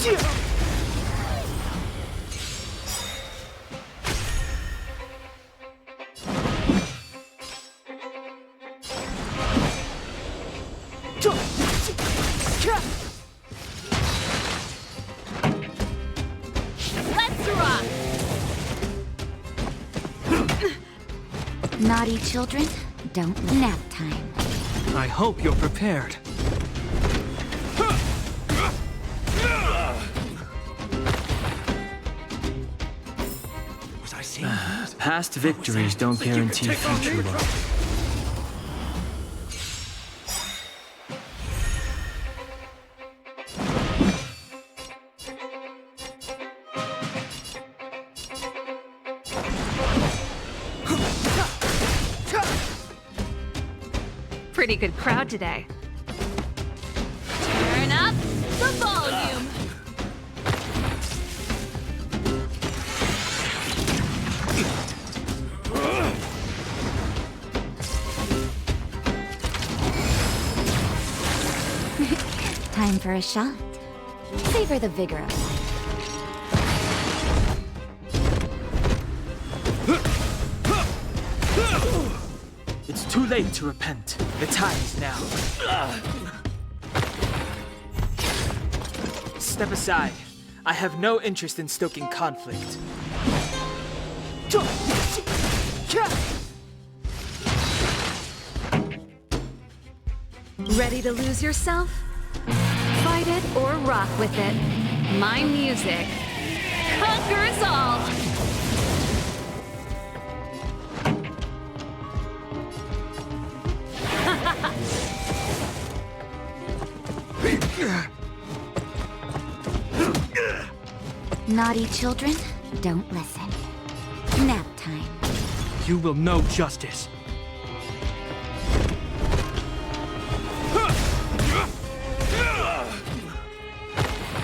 Let's rock! Naughty children, don't nap time. I hope you're prepared. Was I saying? Past victories don't guarantee future love. Pretty good crowd today. Turn up the volume. Time for a shot. Savor the vigor of life. It's too late to repent. The time is now. Step aside. I have no interest in stoking conflict. Ready to lose yourself? Fight it or rock with it. My music conquers all. Naughty children, don't listen. Nap time. You will know justice.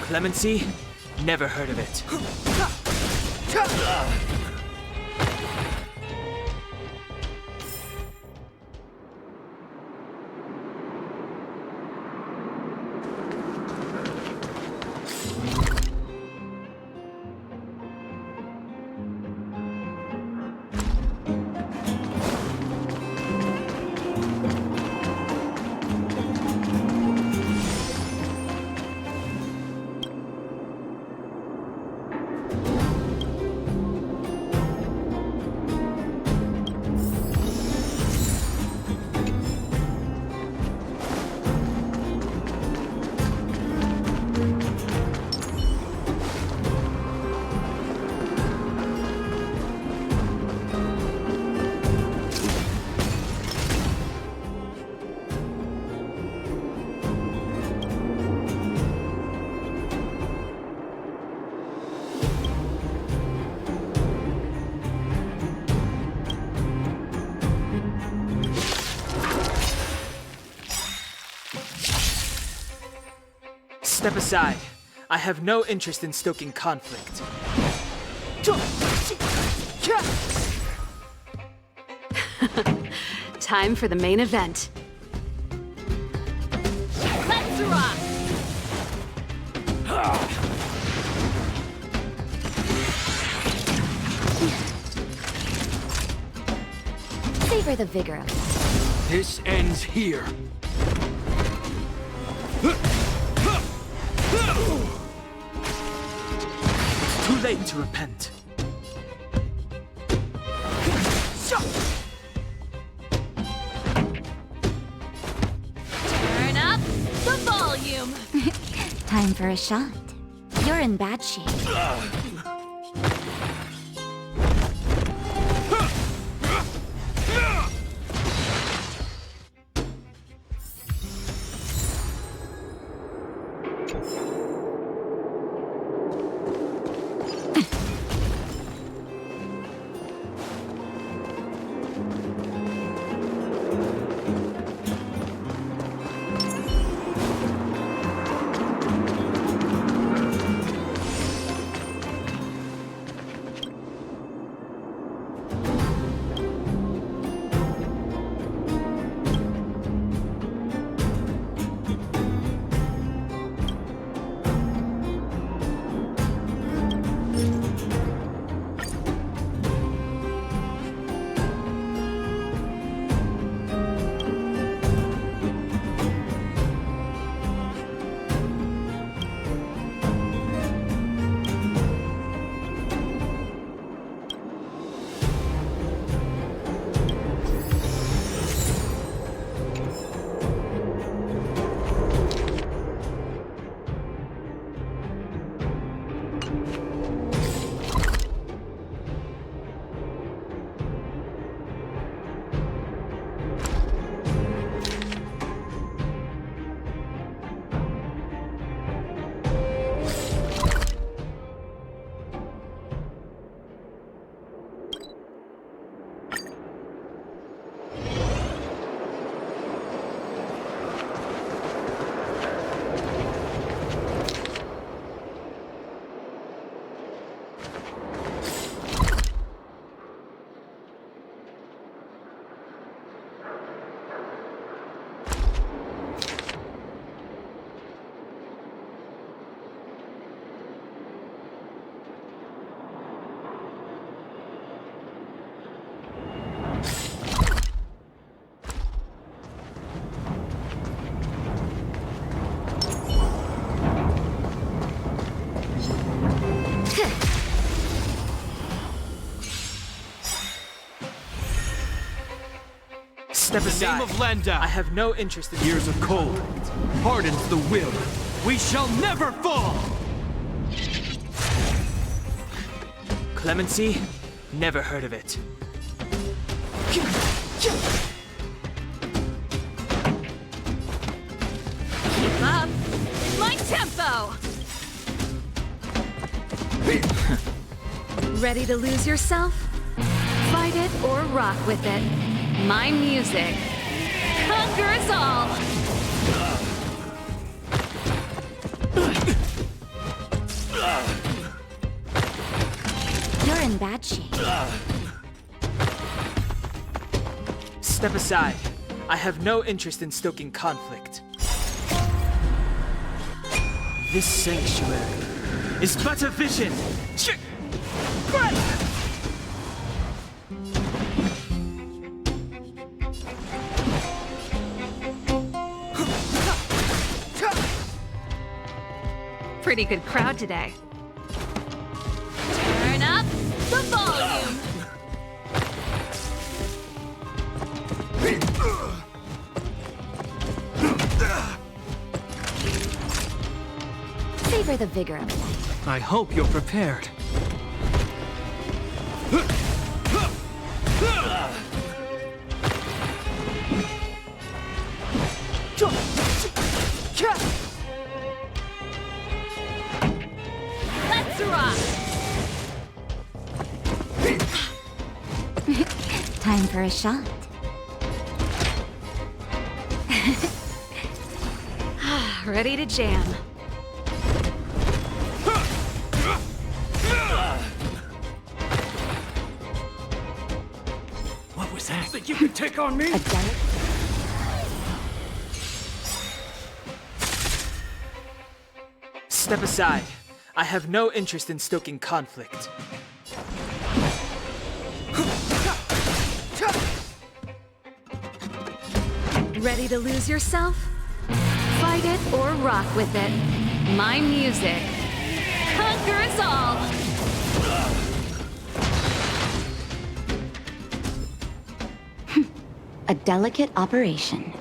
Clemency? Never heard of it. Step aside. I have no interest in stoking conflict. Time for the main event. Let's rock! Savor the vigor of life. This ends here. It's too late to repent. Turn up the volume. Time for a shot. You're in bad shape. Step In the aside. name of Landa, I have no interest in years of cold hardens the will. We shall never fall! Clemency? Never heard of it. Keep up. My tempo. Ready to lose yourself? Fight it or rock with it. My music conquers all. You're in bad shape. Step aside. I have no interest in stoking conflict. This sanctuary is but a vision. Pretty good crowd today. Turn up the volume. Savor the vigor of life. I hope you're prepared. Let's rock. Time for a shot. Ready to jam. What was that? Think you can take on me? A delicate Step aside. I have no interest in stoking conflict. Ready to lose yourself? Fight it or rock with it. My music conquers all. a delicate operation.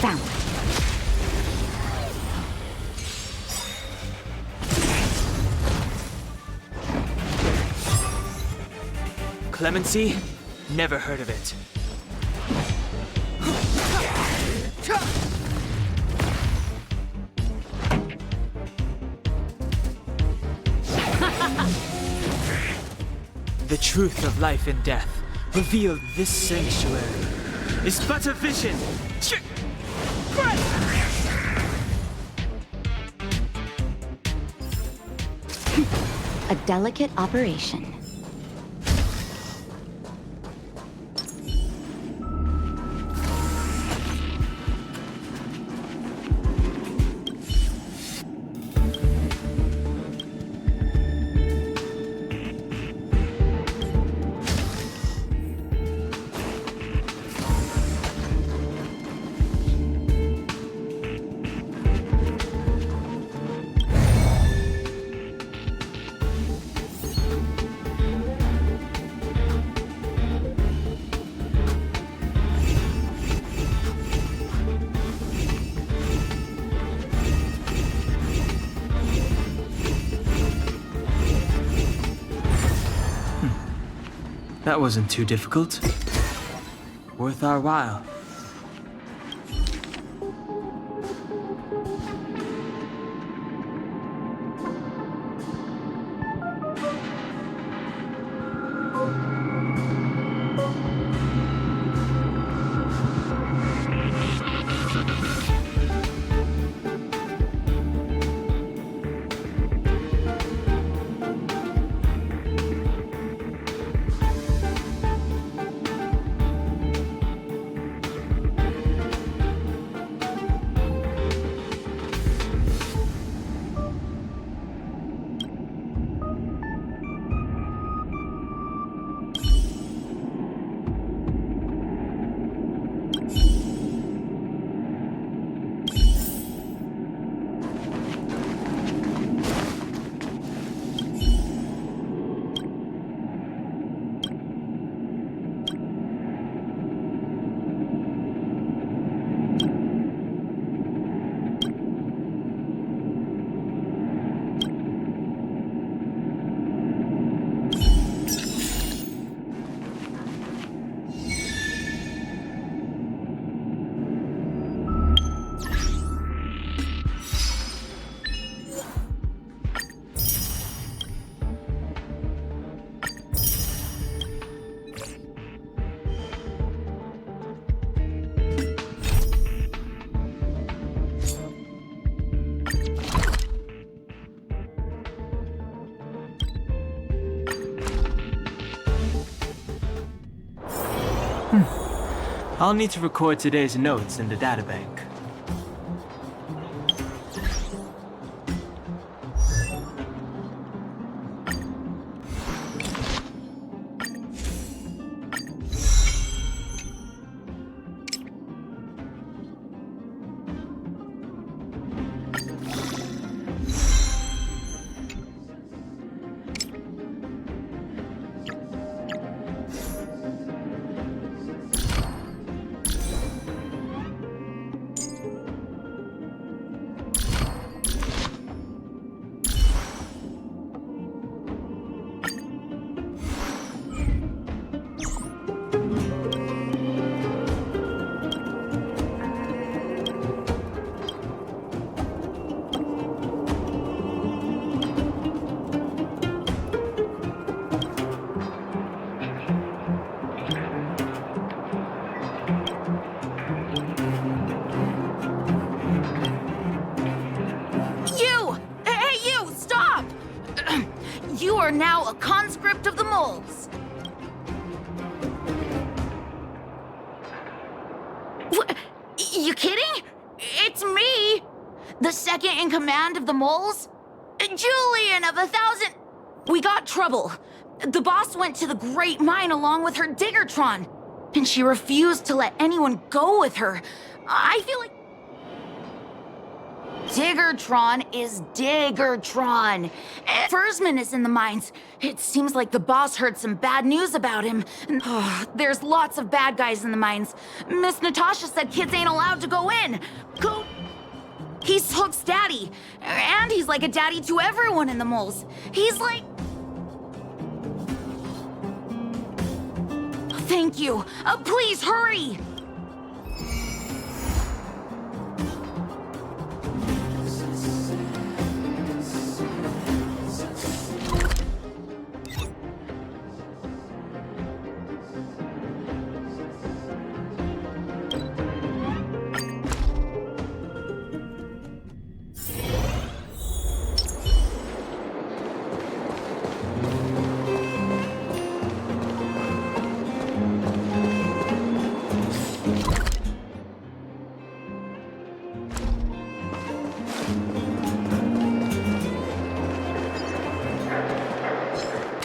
Found. Clemency? Never heard of it. The truth of life and death, revealed this sanctuary, is but a vision. A delicate operation. That wasn't too difficult. Worth our while. I'll need to record today's notes in the databank. You are now a conscript of the moles. What? You kidding? It's me, the second in command of the moles, Julian of 1,000. We got trouble. The boss went to the Great Mine along with her Diggertron, and she refused to let anyone go with her. I feel like... Diggertron is Diggertron. Fursman is in the mines. It seems like the boss heard some bad news about him. There's lots of bad guys in the mines. Miss Natasha said kids ain't allowed to go in. Go. He's Hook's daddy. And he's like a daddy to everyone in the moles. He's like... Thank you. Please hurry.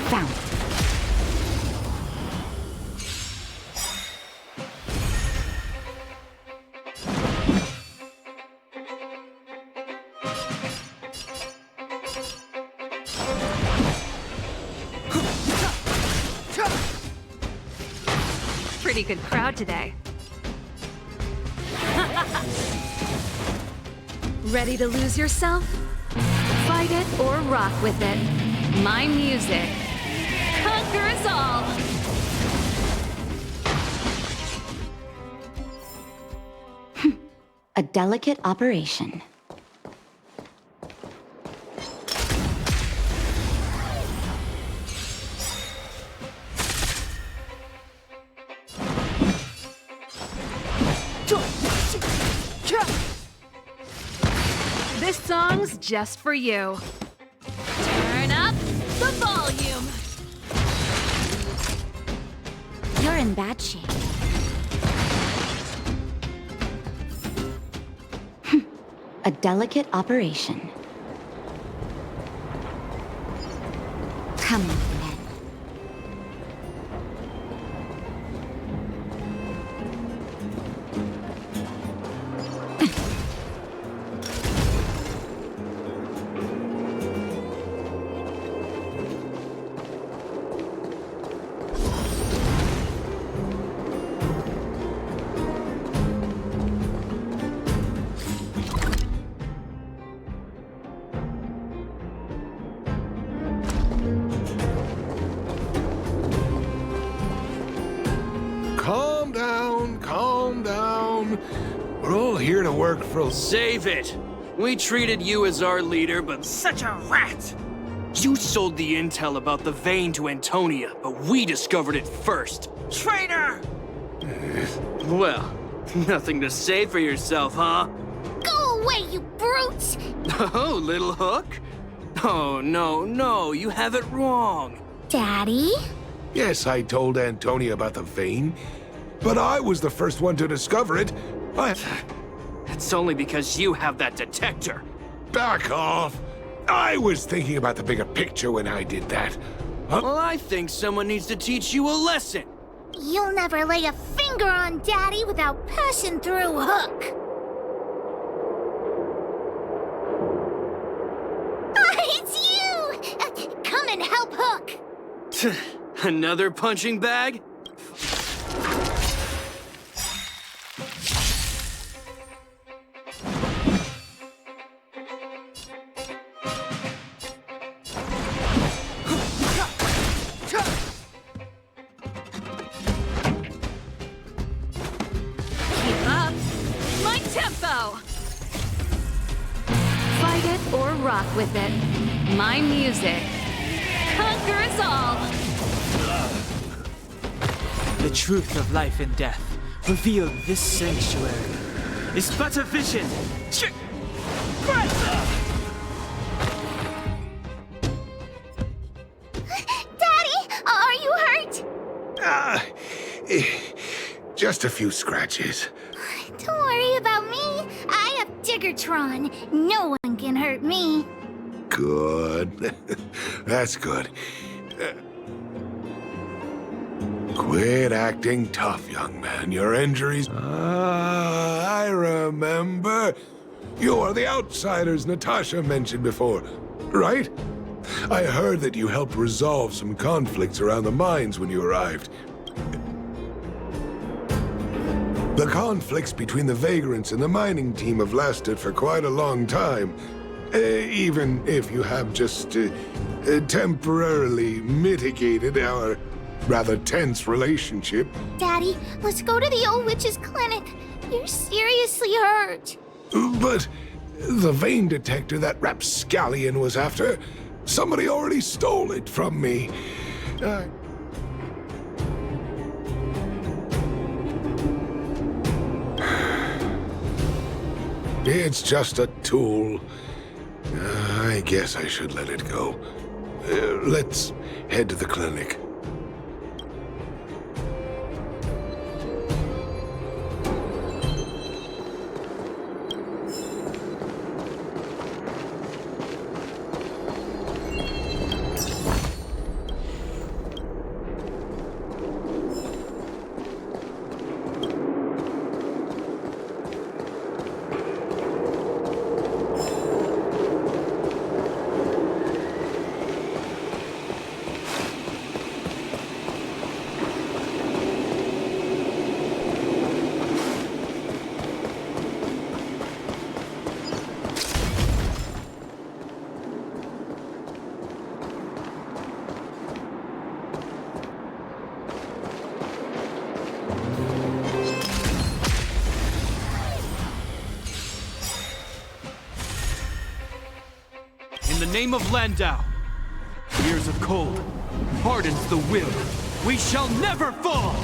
Found. Pretty good crowd today. Ready to lose yourself? Fight it or rock with it. My music conquers all. A delicate operation. This song's just for you. Turn up the volume. You're in bad shape. A delicate operation. Come on, then. Calm down, calm down. We're all here to work for... Save it! We treated you as our leader, but such a rat! You sold the intel about the vein to Antonia, but we discovered it first. Traitor! Well, nothing to say for yourself, huh? Go away, you brutes! Oh, little Hook? Oh, no, you have it wrong. Daddy? Yes, I told Antonia about the vein, but I was the first one to discover it. It's only because you have that detector. Back off! I was thinking about the bigger picture when I did that. Well, I think someone needs to teach you a lesson. You'll never lay a finger on Daddy without passing through Hook. It's you! Come and help Hook. Another punching bag? Keep up my tempo. Fight it or rock with it. My music conquers all. The truth of life and death, revealed this sanctuary, is but a vision. Daddy, are you hurt? Just a few scratches. Don't worry about me. I have Diggertron. No one can hurt me. Good. That's good. Quit acting tough, young man. Your injuries... I remember. You are the outsiders Natasha mentioned before, right? I heard that you helped resolve some conflicts around the mines when you arrived. The conflicts between the vagrants and the mining team have lasted for quite a long time. Even if you have just temporarily mitigated our rather tense relationship. Daddy, let's go to the old witch's clinic. You're seriously hurt. But the vein detector that rapscallion was after, somebody already stole it from me. It's just a tool. I guess I should let it go. Let's head to the clinic. In the name of Landau, years of cold hardens the will. We shall never fall!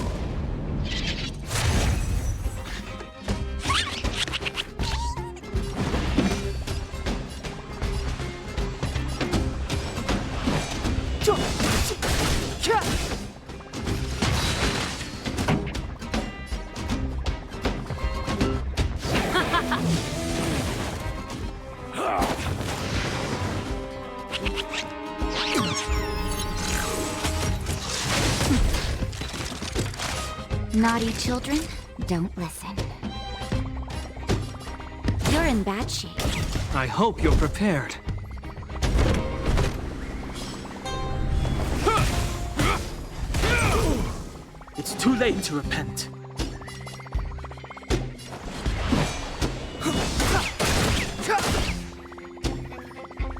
Naughty children, don't listen. You're in bad shape. I hope you're prepared. It's too late to repent.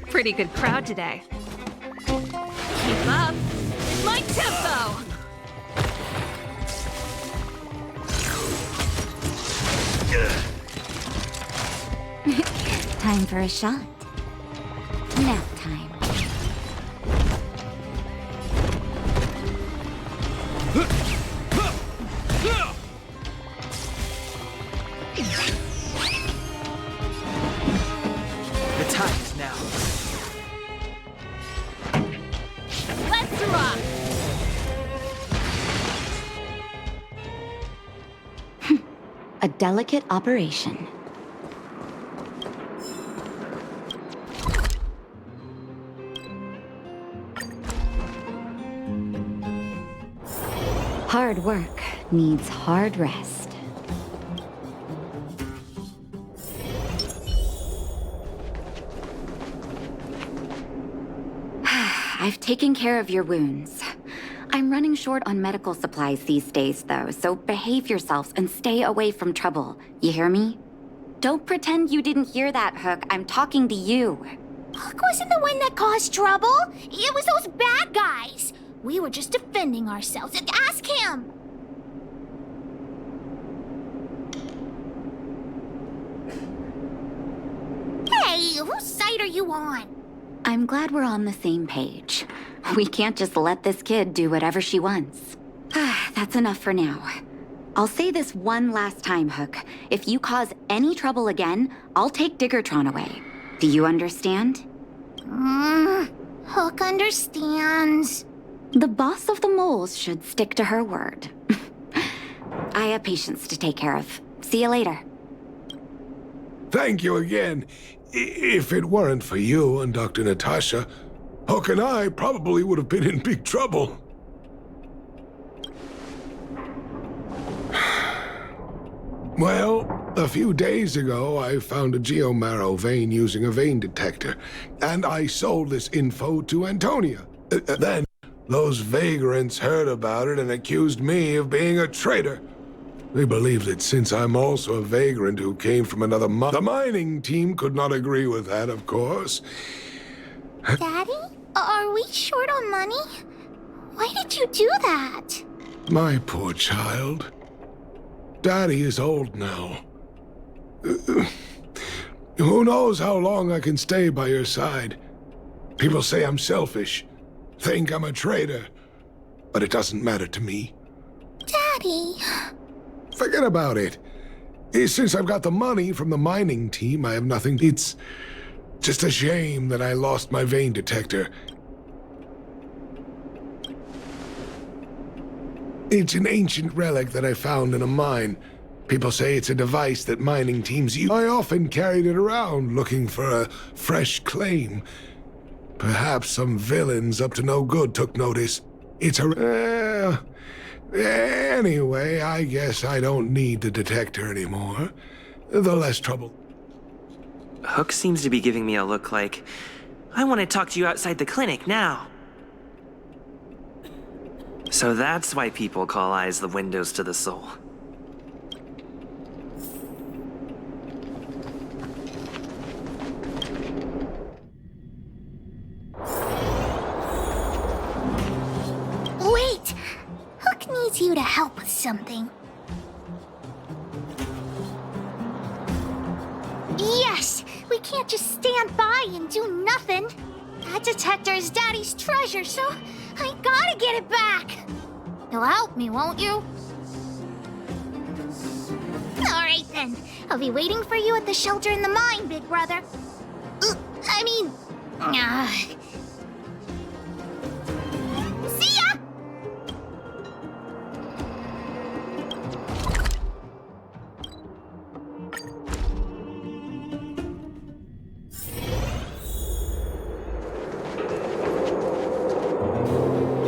Pretty good crowd today. Keep up. It's my tempo. Time for a shot. Nap time. The time is now. Let's rock. A delicate operation. Hard work needs hard rest. I've taken care of your wounds. I'm running short on medical supplies these days, though, so behave yourselves and stay away from trouble. You hear me? Don't pretend you didn't hear that, Hook. I'm talking to you. Hook wasn't the one that caused trouble. It was those bad guys. We were just defending ourselves. Ask him! Hey, whose side are you on? I'm glad we're on the same page. We can't just let this kid do whatever she wants. That's enough for now. I'll say this one last time, Hook. If you cause any trouble again, I'll take Diggertron away. Do you understand? Hook understands. The boss of the moles should stick to her word. I have patients to take care of. See you later. Thank you again. If it weren't for you and Dr. Natasha, Hook and I probably would have been in big trouble. Well, a few days ago, I found a geomarrow vein using a vein detector, and I sold this info to Antonia. Then, those vagrants heard about it and accused me of being a traitor. They believe that since I'm also a vagrant who came from another the mining team could not agree with that, of course. Daddy? Are we short on money? Why did you do that? My poor child. Daddy is old now. Who knows how long I can stay by your side? People say I'm selfish, think I'm a traitor, but it doesn't matter to me. Daddy. Forget about it. Since I've got the money from the mining team, I have nothing. It's just a shame that I lost my vein detector. It's an ancient relic that I found in a mine. People say it's a device that mining teams use. I often carried it around looking for a fresh claim. Perhaps some villains up to no good took notice. It's a... anyway, I guess I don't need the detector anymore. The less trouble. Hook seems to be giving me a look like, I want to talk to you outside the clinic now. So that's why people call eyes the windows to the soul. Wait! Hook needs you to help with something. Yes! We can't just stand by and do nothing. That detector is Daddy's treasure, so I gotta get it back. You'll help me, won't you? All right, then. I'll be waiting for you at the shelter in the mine, big brother. See ya!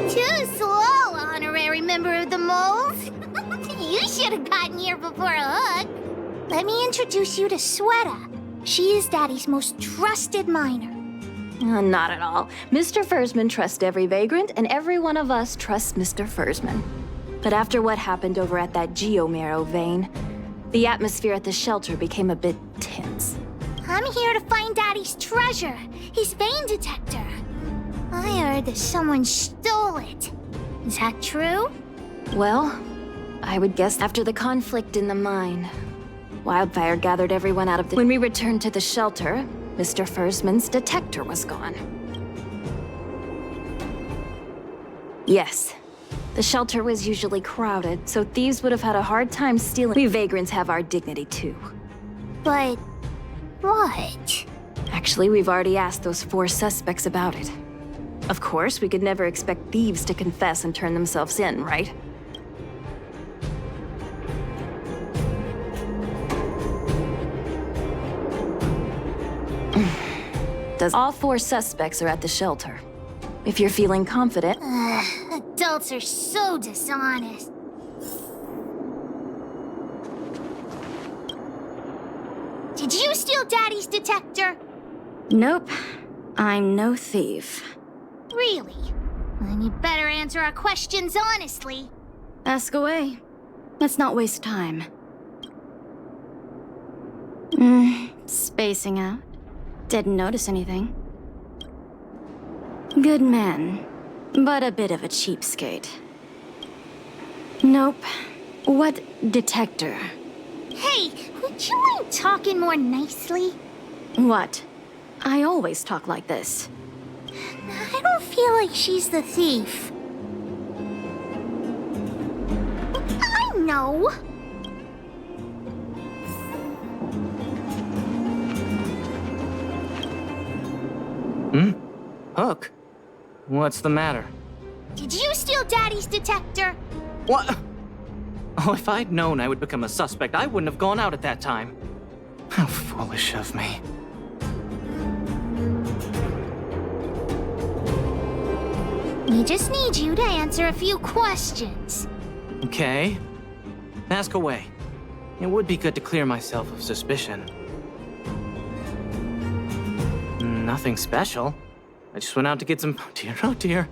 Too slow, honorary member of the moles. You should have gotten here before Hook. Let me introduce you to Sweta. She is Daddy's most trusted miner. Not at all. Mr. Fursman trusts every vagrant, and every one of us trusts Mr. Fursman. But after what happened over at that geomarrow vein, the atmosphere at the shelter became a bit tense. I'm here to find Daddy's treasure, his vein detector. I heard that someone stole it. Is that true? Well, I would guess after the conflict in the mine, Wildfire gathered everyone out of the... When we returned to the shelter, Mr. Fursman's detector was gone. Yes, the shelter was usually crowded, so thieves would have had a hard time stealing. We vagrants have our dignity too. But what? Actually, we've already asked those 4 suspects about it. Of course, we could never expect thieves to confess and turn themselves in, right? All 4 suspects are at the shelter. If you're feeling confident... Adults are so dishonest. Did you steal Daddy's detector? Nope. I'm no thief. Really? Then you better answer our questions honestly. Ask away. Let's not waste time. Spacing out. Didn't notice anything. Good man, but a bit of a cheapskate. Nope. What detector? Hey, would you mind talking more nicely? What? I always talk like this. I don't feel like she's the thief. I know. Hook? What's the matter? Did you steal Daddy's detector? What? Oh, if I'd known I would become a suspect, I wouldn't have gone out at that time. How foolish of me. We just need you to answer a few questions. Okay. Ask away. It would be good to clear myself of suspicion. Nothing special. I just went out to get some... Oh dear.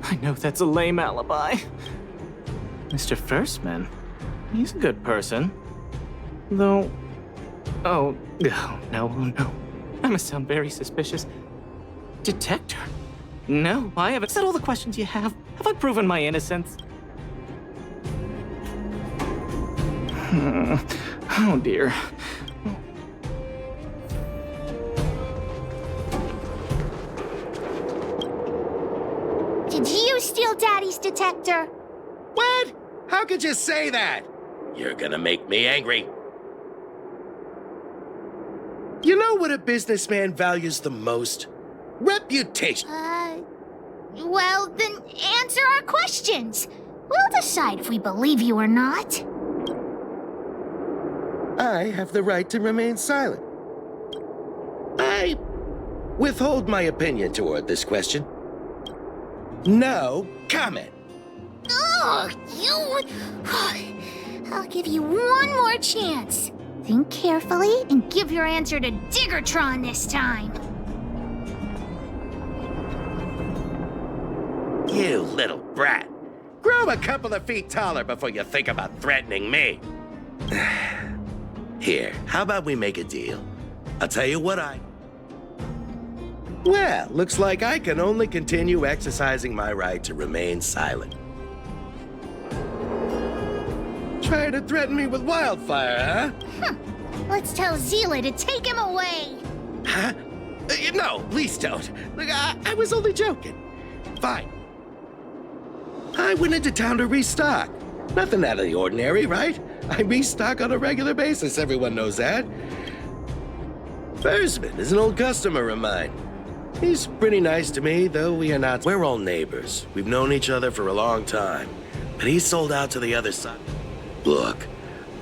I know that's a lame alibi. Mr. Firstman, he's a good person. Though... Oh, no. I must sound very suspicious. Detector? No, I haven't said all the questions you have. Have I proven my innocence? Oh dear. Did you steal Daddy's detector? What? How could you say that? You're gonna make me angry. You know what a businessman values the most? Reputation. Well, then answer our questions. We'll decide if we believe you or not. I have the right to remain silent. I withhold my opinion toward this question. No comment. Oh, you... I'll give you one more chance. Think carefully and give your answer to Diggertron this time. You little brat. Grow a couple of feet taller before you think about threatening me. Here, how about we make a deal? I'll tell you what Well, looks like I can only continue exercising my right to remain silent. Try to threaten me with wildfire, huh? Let's tell Zila to take him away. Huh? No, please don't. Look, I was only joking. Fine. I went into town to restock. Nothing out of the ordinary, right? I restock on a regular basis, everyone knows that. Fursman is an old customer of mine. He's pretty nice to me, though we are not. We're all neighbors. We've known each other for a long time. But he sold out to the other side. Look,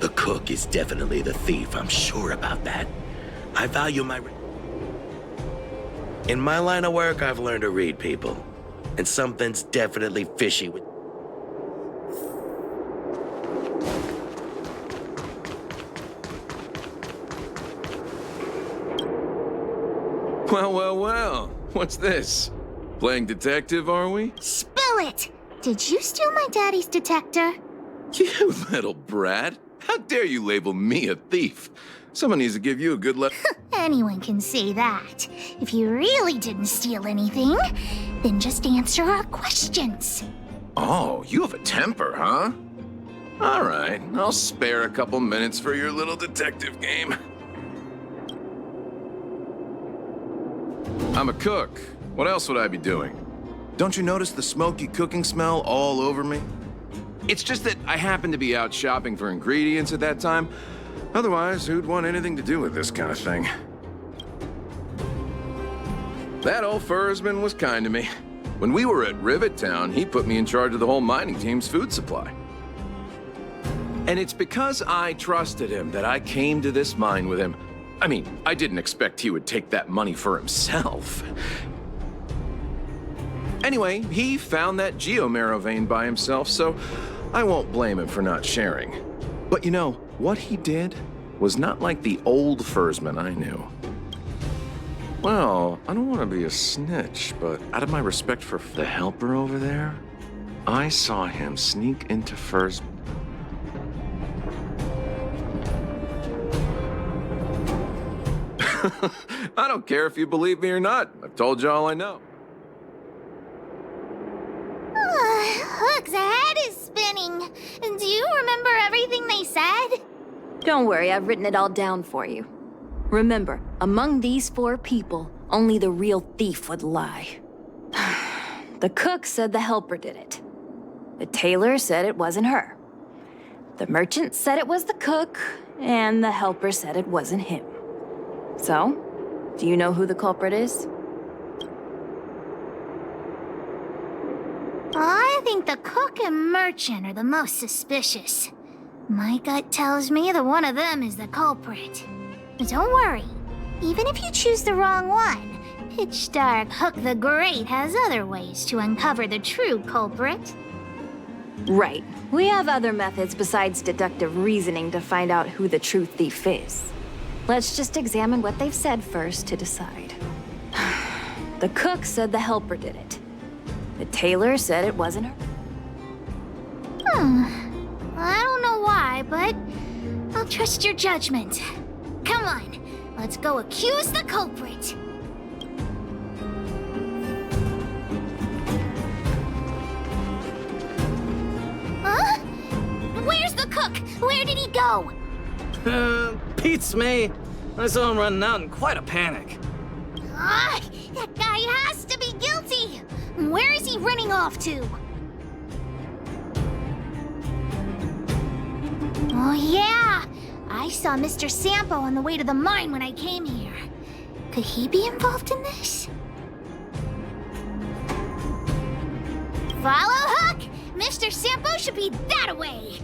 the cook is definitely the thief. I'm sure about that. I value my... In my line of work, I've learned to read people. And something's definitely fishy with... Well. What's this? Playing detective, are we? Spill it! Did you steal my daddy's detector? You little brat. How dare you label me a thief? Someone needs to give you a good Anyone can say that. If you really didn't steal anything, then just answer our questions. Oh, you have a temper, huh? All right, I'll spare a couple minutes for your little detective game. I'm a cook. What else would I be doing? Don't you notice the smoky cooking smell all over me? It's just that I happened to be out shopping for ingredients at that time. Otherwise, who'd want anything to do with this kind of thing? That old Fursman was kind to me. When we were at Rivet Town, he put me in charge of the whole mining team's food supply. And it's because I trusted him that I came to this mine with him. I mean, I didn't expect he would take that money for himself. Anyway, he found that geomarrow vein by himself, so I won't blame him for not sharing. But you know, what he did was not like the old Fursman I knew. Well, I don't want to be a snitch, but out of my respect for the helper over there, I saw him sneak into Fursman. I don't care if you believe me or not. I've told you all I know. Hook's head is spinning. Do you remember everything they said? Don't worry, I've written it all down for you. Remember, among these 4 people, only the real thief would lie. The cook said the helper did it. The tailor said it wasn't her. The merchant said it was the cook, and the helper said it wasn't him. So, do you know who the culprit is? I think the cook and merchant are the most suspicious. My gut tells me that one of them is the culprit. But don't worry. Even if you choose the wrong one, Pitch Dark Hook the Great has other ways to uncover the true culprit. Right. We have other methods besides deductive reasoning to find out who the true thief is. Let's just examine what they've said first to decide. The cook said the helper did it. The tailor said it wasn't her. I don't know why, but I'll trust your judgment. Come on, let's go accuse the culprit. Huh? Where's the cook? Where did he go? Beats me. I saw him running out in quite a panic. Ah, that guy has to be guilty. Where is he running off to? Oh yeah, I saw Mr. Sampo on the way to the mine when I came here. Could he be involved in this? Follow Hook! Mr. Sampo should be that way!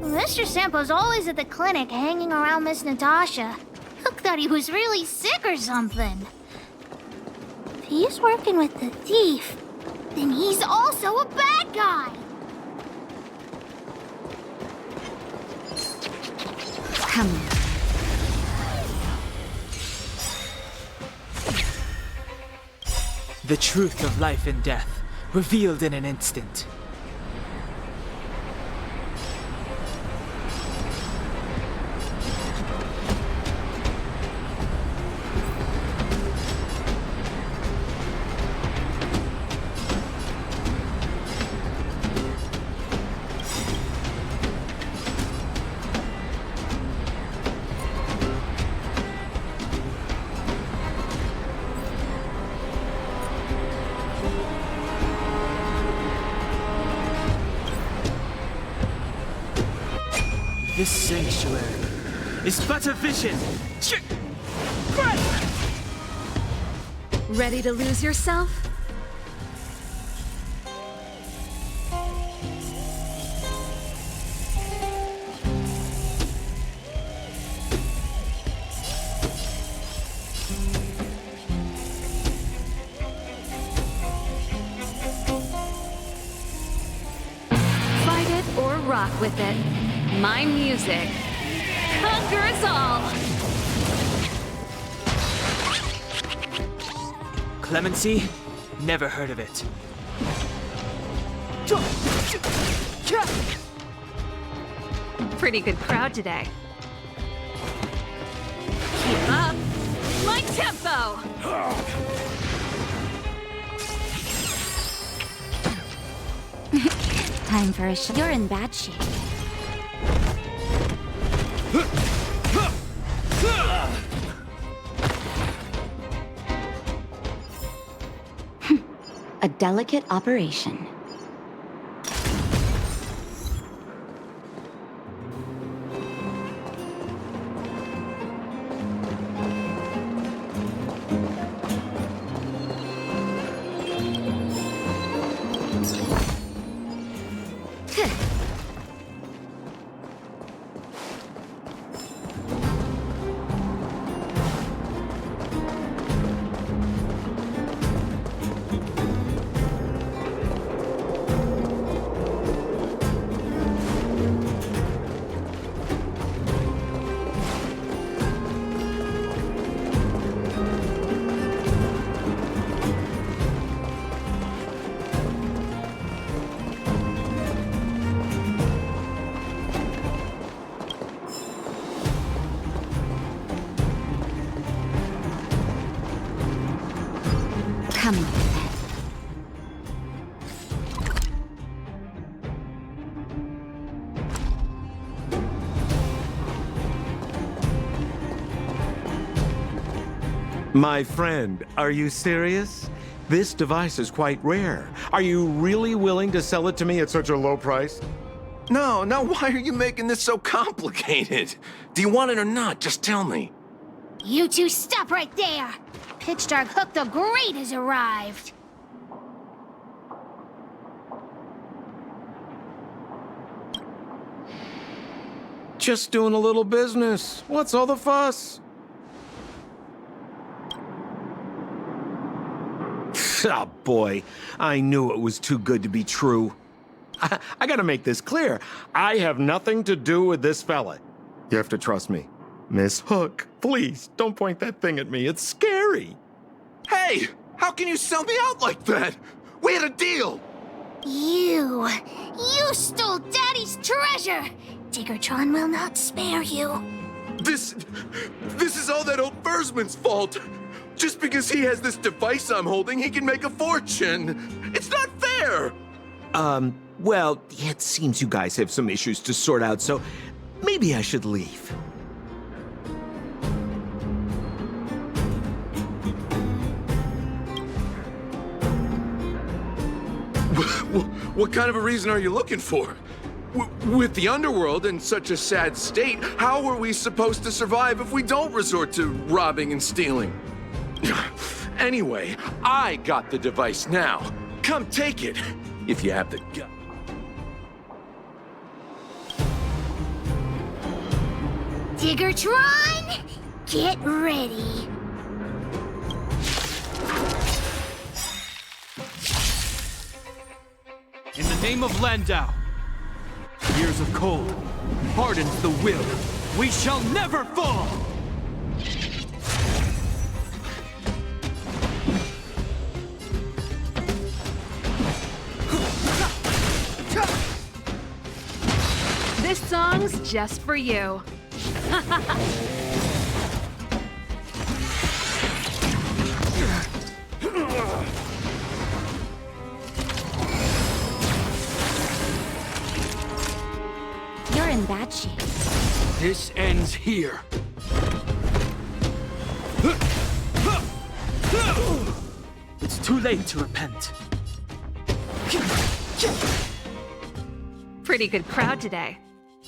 Mr. Sampo's always at the clinic hanging around Miss Natasha. Hook thought he was really sick or something. If he's working with the thief, then he's also a bad guy! Come on. The truth of life and death, revealed in an instant. This sanctuary is but a vision. Ready to lose yourself? Fight it or rock with it. My music conquers all! Clemency? Never heard of it. Pretty good crowd today. Keep up my tempo! Time for a show. You're in bad shape. A delicate operation. Come on. My friend, are you serious? This device is quite rare. Are you really willing to sell it to me at such a low price? No, why are you making this so complicated? Do you want it or not? Just tell me. You two stop right there! Pitch Dark Hook the Great has arrived! Just doing a little business. What's all the fuss? Ah, boy. I knew it was too good to be true. I gotta make this clear. I have nothing to do with this fella. You have to trust me. Miss Hook, please, don't point that thing at me. It's scary. Hey! How can you sell me out like that? We had a deal! You stole Daddy's treasure! Diggertron will not spare you. This is all that old Versman's fault. Just because he has this device I'm holding, he can make a fortune. It's not fair! Well, it seems you guys have some issues to sort out, so maybe I should leave. What kind of a reason are you looking for? With the underworld in such a sad state, how are we supposed to survive if we don't resort to robbing and stealing? Anyway, I got the device now. Come take it, if you have the gut. Diggertron, get ready. In the name of Landau, years of cold hardens the will. We shall never fall! This song's just for you. You're in bad shape. This ends here. It's too late to repent. Pretty good crowd today.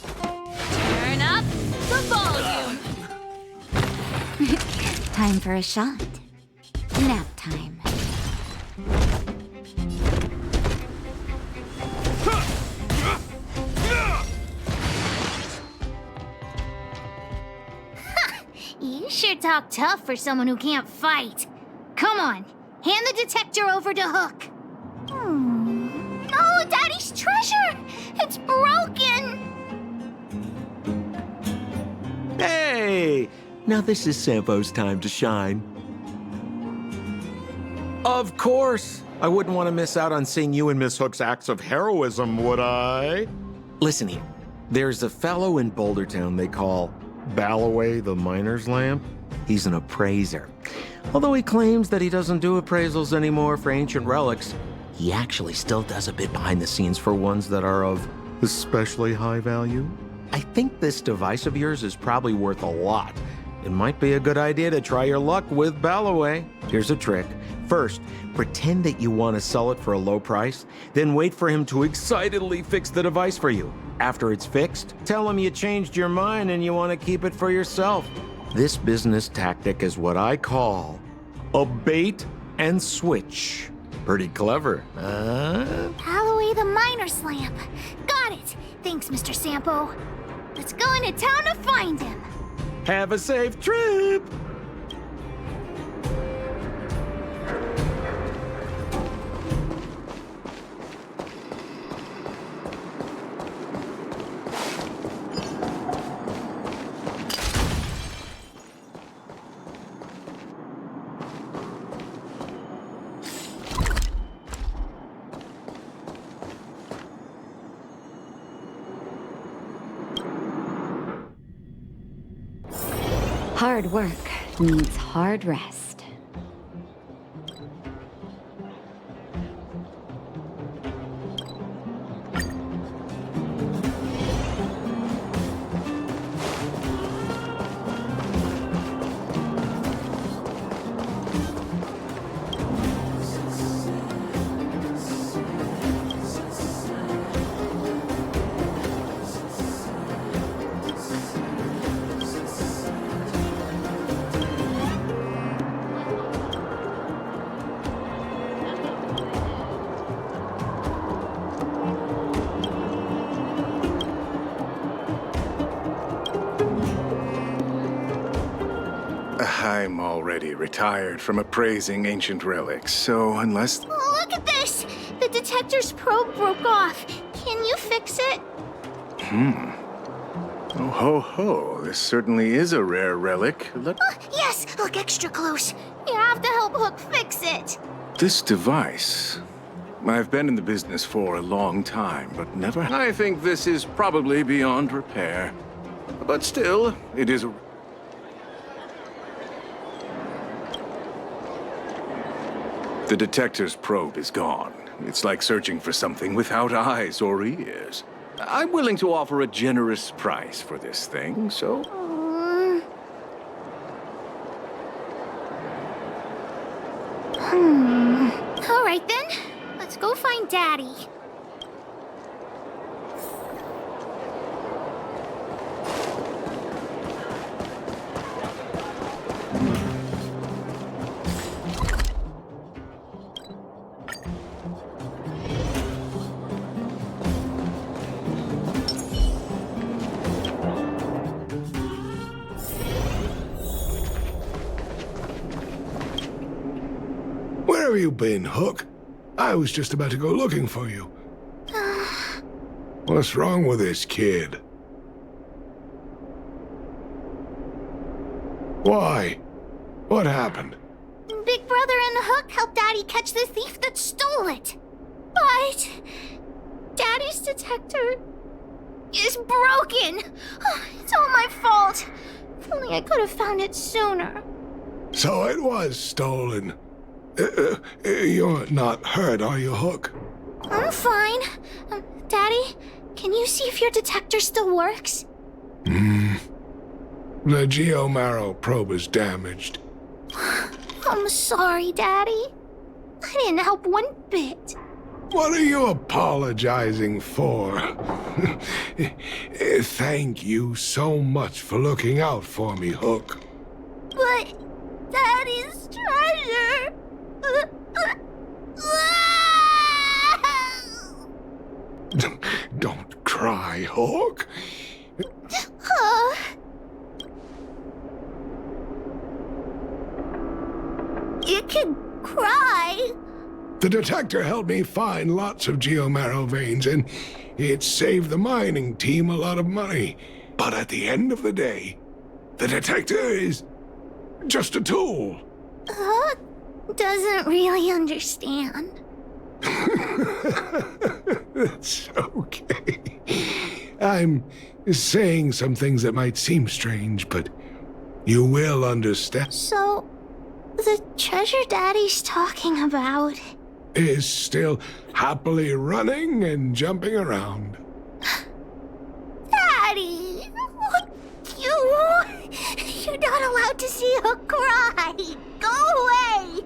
Turn up the volume. Time for a shot. Nap time. You sure talk tough for someone who can't fight. Come on, hand the detector over to Hook. No, Daddy's treasure! It's broken! Hey! Now this is Sampo's time to shine. Of course! I wouldn't want to miss out on seeing you and Miss Hook's acts of heroism, would I? Listen here. There's a fellow in Bouldertown they call Balloway the Miner's Lamp. He's an appraiser. Although he claims that he doesn't do appraisals anymore for ancient relics, he actually still does a bit behind the scenes for ones that are of especially high value. I think this device of yours is probably worth a lot. It might be a good idea to try your luck with Balloway. Here's a trick. First, pretend that you want to sell it for a low price, then wait for him to excitedly fix the device for you. After it's fixed, tell him you changed your mind and you want to keep it for yourself. This business tactic is what I call a bait and switch. Pretty clever, huh? Balloway the Miner's Lamp. Got it. Thanks, Mr. Sampo. Let's go into town to find him. Have a safe trip! Hard work needs hard rest. I'm already retired from appraising ancient relics, so unless... Look at this! The detector's probe broke off. Can you fix it? Oh ho ho, this certainly is a rare relic. Yes, look extra close. You have to help Hook fix it. This device. I've been in the business for a long time, but never. I think this is probably beyond repair. But still, it is a. The detector's probe is gone. It's like searching for something without eyes or ears. I'm willing to offer a generous price for this thing, so... All right then. Let's go find Daddy. Where have you been, Hook? I was just about to go looking for you. What's wrong with this kid? Why? What happened? Big Brother and Hook helped Daddy catch the thief that stole it. But Daddy's detector is broken. It's all my fault. If only I could have found it sooner. So it was stolen. You're not hurt, are you, Hook? I'm fine. Daddy, can you see if your detector still works? The Geo-Marrow probe is damaged. I'm sorry, Daddy. I didn't help one bit. What are you apologizing for? Thank you so much for looking out for me, Hook. But Daddy's treasure... Don't cry, Hook. You can cry. The detector helped me find lots of Geo-Marrow veins, and it saved the mining team a lot of money. But at the end of the day, the detector is just a tool. Doesn't really understand. That's okay. I'm saying some things that might seem strange, but you will understand. So, the treasure Daddy's talking about is still happily running and jumping around. Daddy! You're not allowed to see her cry! Go away!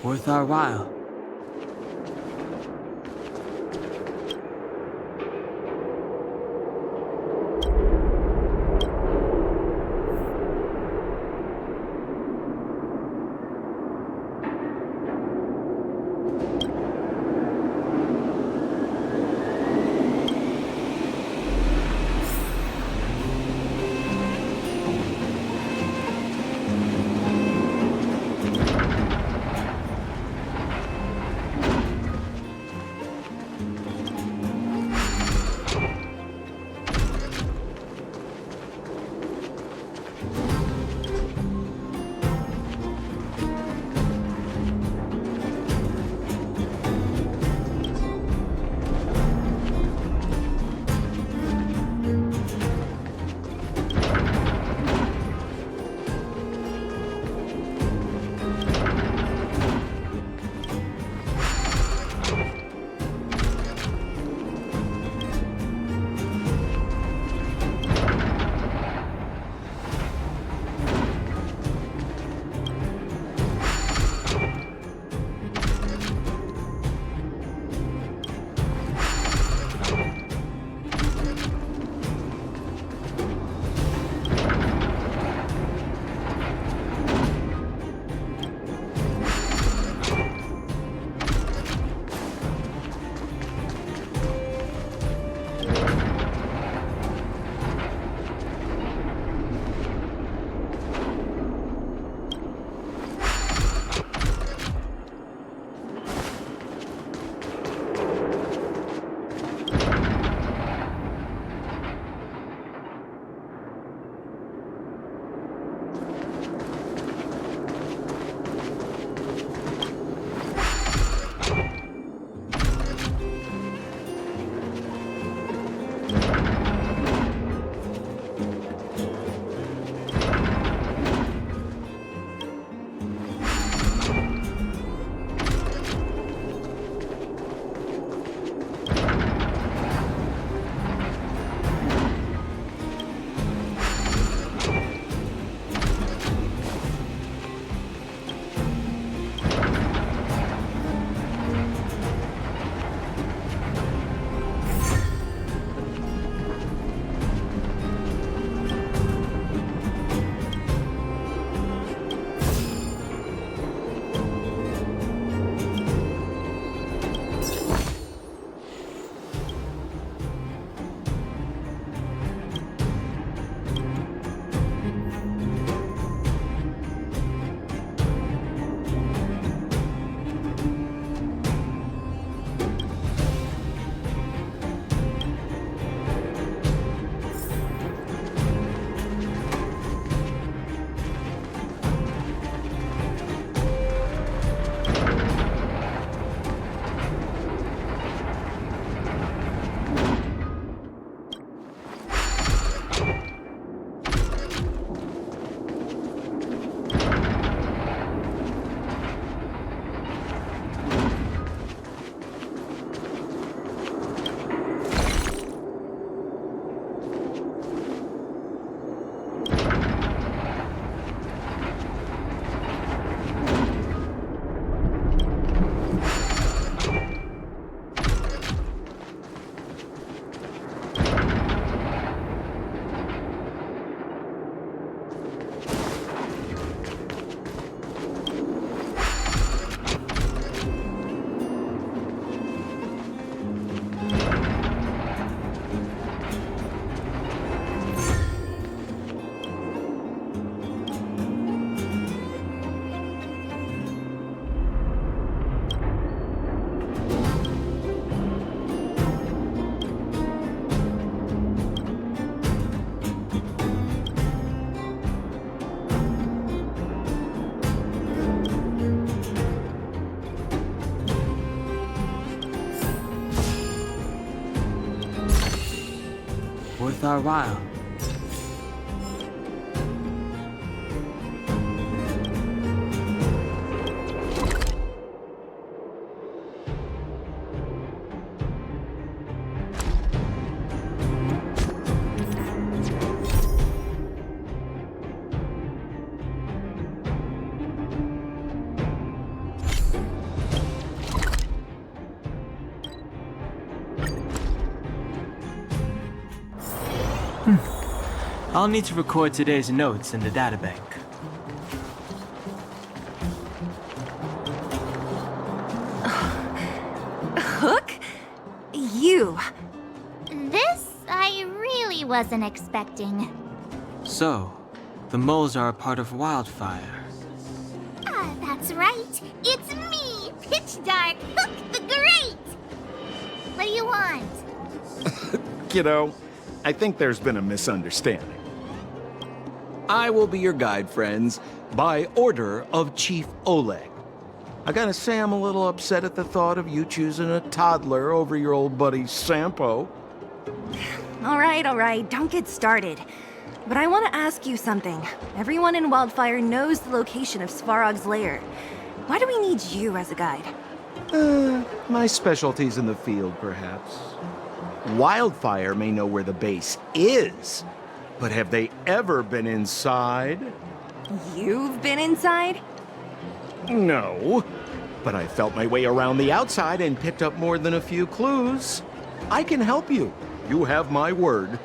Worth our while. Worth our while. I'll need to record today's notes in the databank. Hook? You. This I really wasn't expecting. So, the moles are a part of Wildfire. Ah, that's right. It's me, Pitch Dark Hook the Great. What do you want? Kiddo, I think there's been a misunderstanding. I will be your guide, friends, by order of Chief Oleg. I gotta say I'm a little upset at the thought of you choosing a toddler over your old buddy Sampo. All right, don't get started. But I want to ask you something. Everyone in Wildfire knows the location of Svarog's lair. Why do we need you as a guide? My specialty's in the field, perhaps. Wildfire may know where the base is, but have they ever been inside? You've been inside? No, but I felt my way around the outside and picked up more than a few clues. I can help you. You have my word.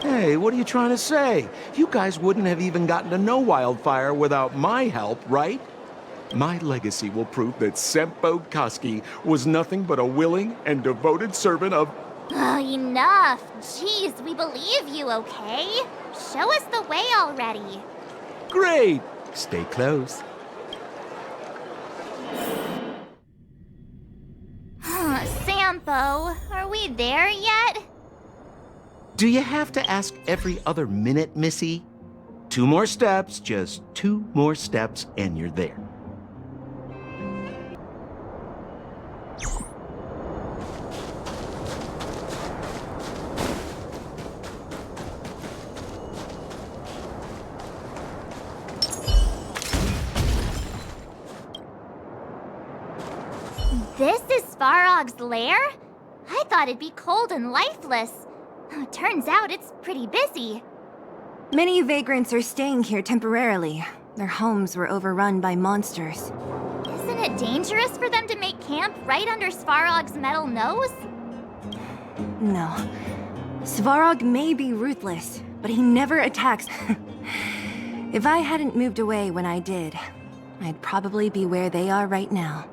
Hey, what are you trying to say? You guys wouldn't have even gotten to know Wildfire without my help, right? My legacy will prove that Sempo Koski was nothing but a willing and devoted servant of... Oh, enough. Jeez, we believe you, okay? Show us the way already. Great! Stay close. Sampo, are we there yet? Do you have to ask every other minute, Missy? 2 more steps, just 2 more steps, and you're there. This is Svarog's lair? I thought it'd be cold and lifeless. Turns out it's pretty busy. Many vagrants are staying here temporarily. Their homes were overrun by monsters. Isn't it dangerous for them to make camp right under Svarog's metal nose? No. Svarog may be ruthless, but he never attacks. If I hadn't moved away when I did, I'd probably be where they are right now.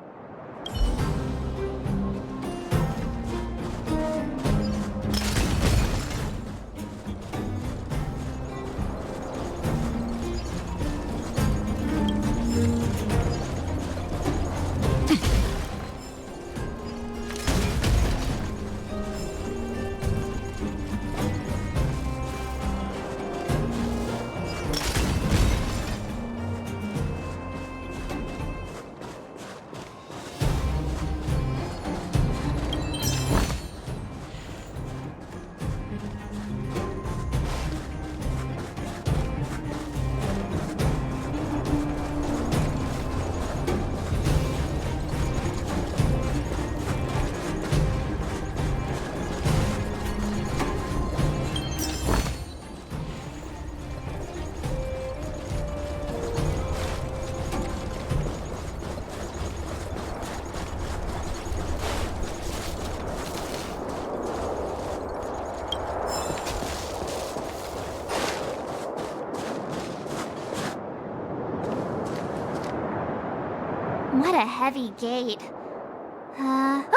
What a heavy gate.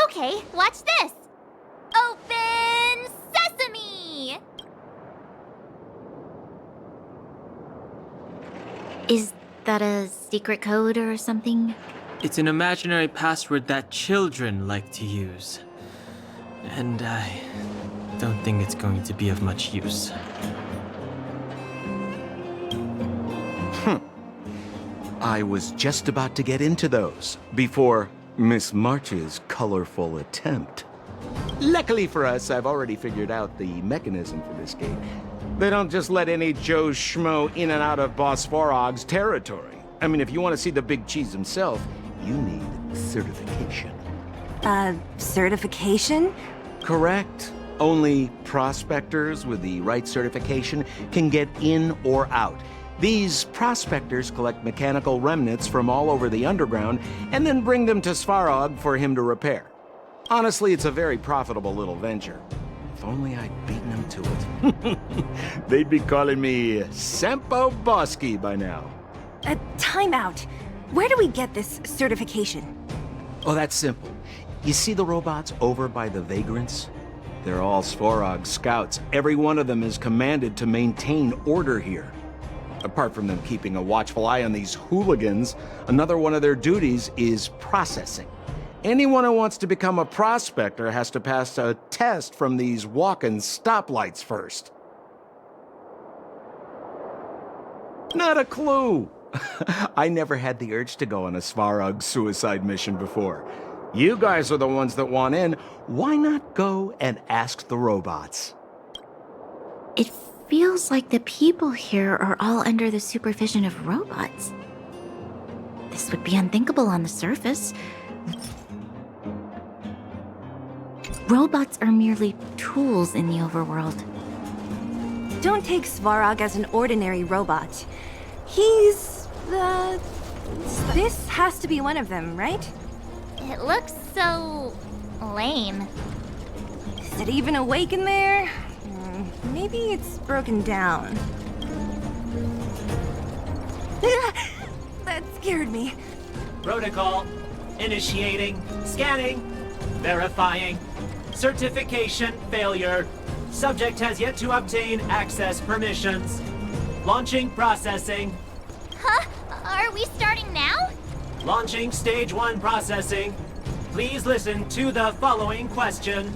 Okay, watch this. Open sesame! Is that a secret code or something? It's an imaginary password that children like to use. And I don't think it's going to be of much use. I was just about to get into those before Miss March's colorful attempt. Luckily for us, I've already figured out the mechanism for this gate. They don't just let any Joe Schmo in and out of Boss Svarog's territory. I mean, if you want to see the big cheese himself, you need certification. Certification? Correct. Only prospectors with the right certification can get in or out. These prospectors collect mechanical remnants from all over the underground and then bring them to Svarog for him to repair. Honestly, it's a very profitable little venture. If only I'd beaten him to it. They'd be calling me Sempo Bosky by now. Time out. Where do we get this certification? Oh, that's simple. You see the robots over by the Vagrants? They're all Svarog scouts. Every one of them is commanded to maintain order here. Apart from them keeping a watchful eye on these hooligans, another one of their duties is processing. Anyone who wants to become a prospector has to pass a test from these walking stoplights first. Not a clue. I never had the urge to go on a Svarog suicide mission before. You guys are the ones that want in. Why not go and ask the robots? It feels like the people here are all under the supervision of robots. This would be unthinkable on the surface. Robots are merely tools in the overworld. Don't take Svarog as an ordinary robot. He's the... This has to be one of them, right? It looks so... lame. Is it even awake in there? Maybe it's broken down. That scared me. Protocol. Initiating. Scanning. Verifying. Certification failure. Subject has yet to obtain access permissions. Launching processing. Huh? Are we starting now? Launching stage 1 processing. Please listen to the following question.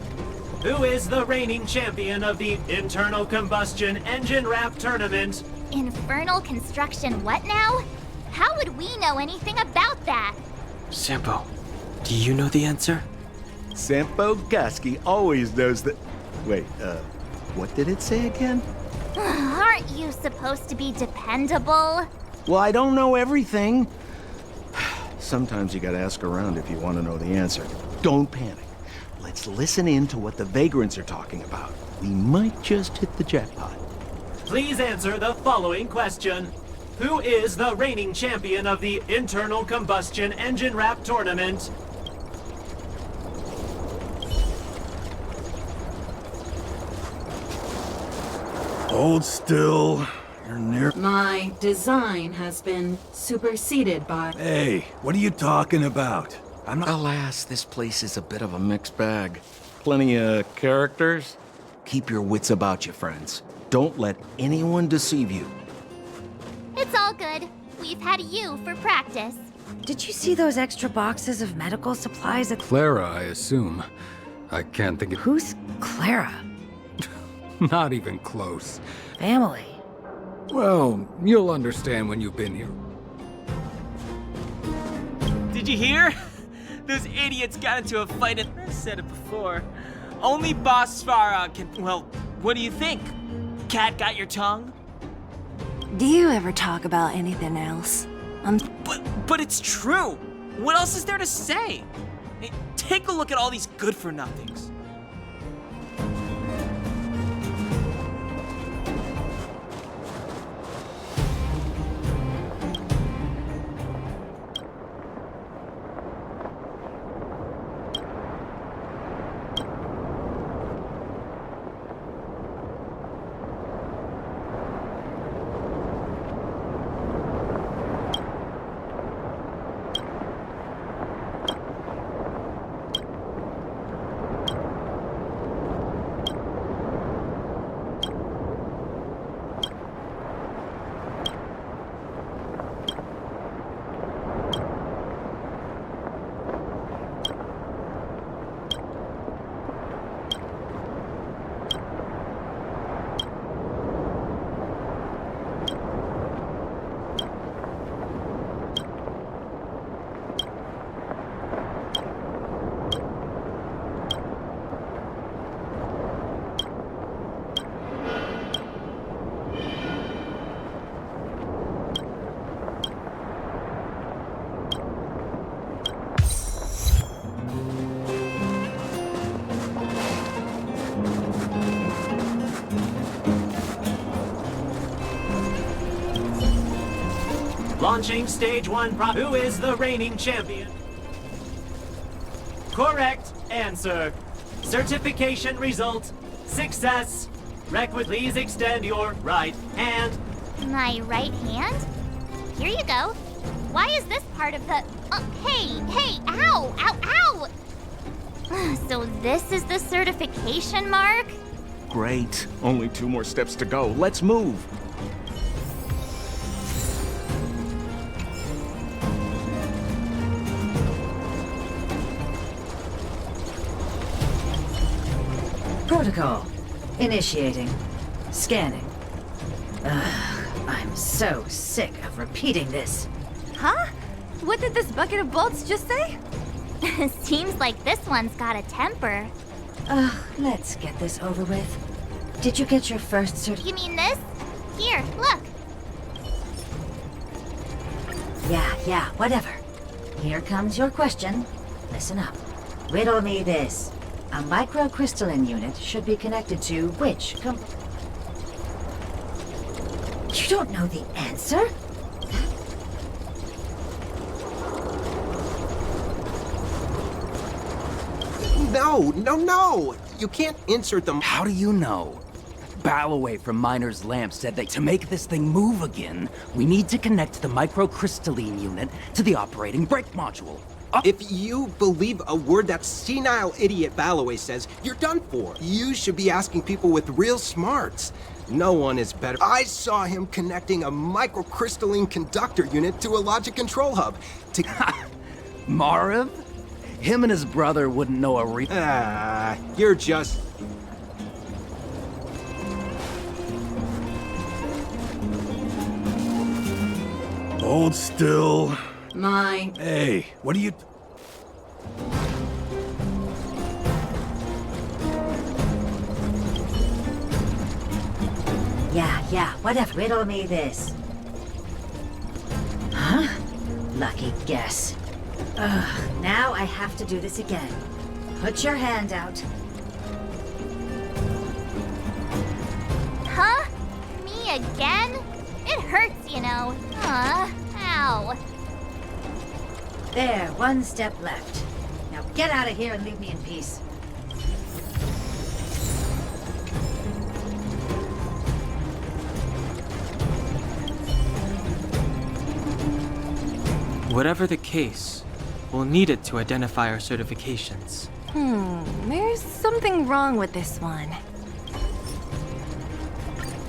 Who is the reigning champion of the Internal Combustion Engine Rap Tournament? Infernal construction what now? How would we know anything about that? Sampo, do you know the answer? Sempo Bosky always knows that... Wait, what did it say again? Aren't you supposed to be dependable? Well, I don't know everything. Sometimes you gotta ask around if you want to know the answer. Don't panic. Let's listen in to what the Vagrants are talking about. We might just hit the jackpot. Please answer the following question. Who is the reigning champion of the Internal Combustion Engine Rap Tournament? Hold still. You're near... My design has been superseded by... Hey, what are you talking about? I'm not... Alas, this place is a bit of a mixed bag. Plenty of characters. Keep your wits about you, friends. Don't let anyone deceive you. It's all good. We've had you for practice. Did you see those extra boxes of medical supplies at... Clara, I assume. I can't think of... Who's Clara? Not even close. Family. Well, you'll understand when you've been here. Did you hear? Those idiots got into a fight and I said it before. Only Boss Svarog can... Well, what do you think? Cat got your tongue? Do you ever talk about anything else? But it's true! What else is there to say? Hey, take a look at all these good-for-nothings. Launching stage 1 Who is the reigning champion? Correct answer. Certification result. Success! Requid, please extend your right hand. My right hand? Here you go. Why is this part of the... hey, ow, ow, ow! So this is the certification mark? Great. Only 2 more steps to go. Let's move. Protocol. Initiating. Scanning. Ugh, I'm so sick of repeating this. Huh? What did this bucket of bolts just say? Seems like this one's got a temper. Ugh, let's get this over with. Did you get your first You mean this? Here, look. Yeah, whatever. Here comes your question. Listen up. Riddle me this. A microcrystalline unit should be connected to which You don't know the answer? No! You can't insert them. How do you know? Balloway from Miner's Lamp said that to make this thing move again, we need to connect the microcrystalline unit to the operating brake module. If you believe a word that senile idiot Balloway says, you're done for. You should be asking people with real smarts. No one is better. I saw him connecting a microcrystalline conductor unit to a logic control hub. Marv? Him and his brother wouldn't know you're just... Hold still. Mine. Hey, what are you... Yeah, whatever. Riddle me this. Huh? Lucky guess. Ugh, now I have to do this again. Put your hand out. Huh? Me again? It hurts, you know. Ow. There, 1 step left. Now get out of here and leave me in peace. Whatever the case, we'll need it to identify our certifications. There's something wrong with this one.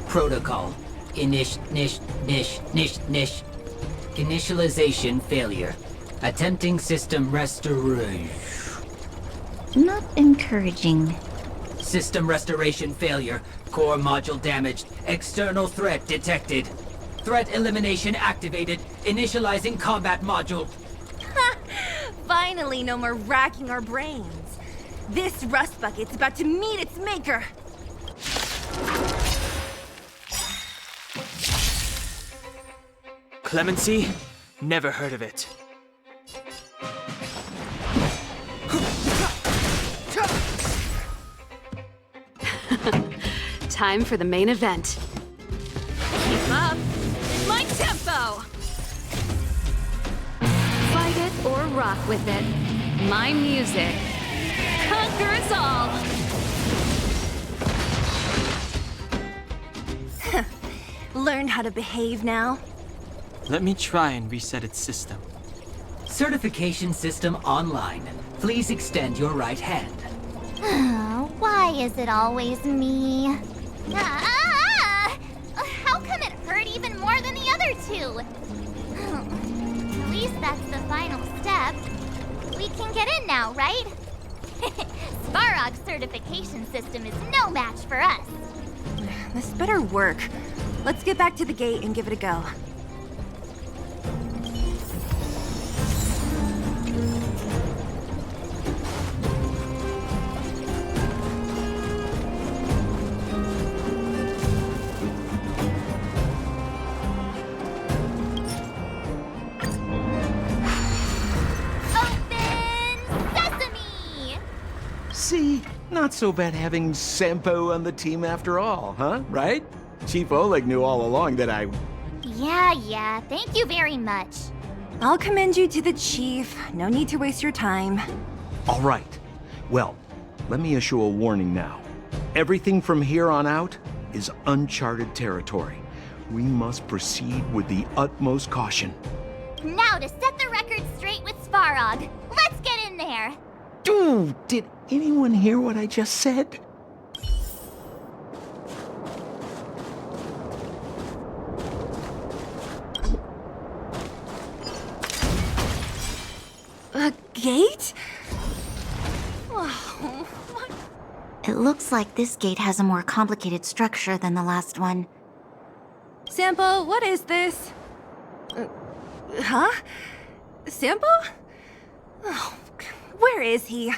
Protocol. Initialization failure. Attempting system restoration. Not encouraging. System restoration failure. Core module damaged. External threat detected. Threat elimination activated. Initializing combat module. Finally, no more racking our brains. This rust bucket's about to meet its maker. Clemency? Never heard of it. Time for the main event. Keep up. My tempo! Fight it or rock with it. My music. Conquer us all! Learned how to behave now? Let me try and reset its system. Certification system online. Please extend your right hand. Why is it always me? How come it hurt even more than the other 2? At least that's the final step. We can get in now, right? Svarog's certification system is no match for us. This better work. Let's get back to the gate and give it a go. See? Not so bad having Sampo on the team after all, huh? Right? Chief Oleg knew all along that I... Yeah, thank you very much. I'll commend you to the chief. No need to waste your time. All right. Well, let me issue a warning now. Everything from here on out is uncharted territory. We must proceed with the utmost caution. Now to set the record straight with Svarog. Let's get in there. Dude, did anyone hear what I just said? A gate? It looks like this gate has a more complicated structure than the last one. Sampo, what is this? Huh? Sampo? Oh, where is he?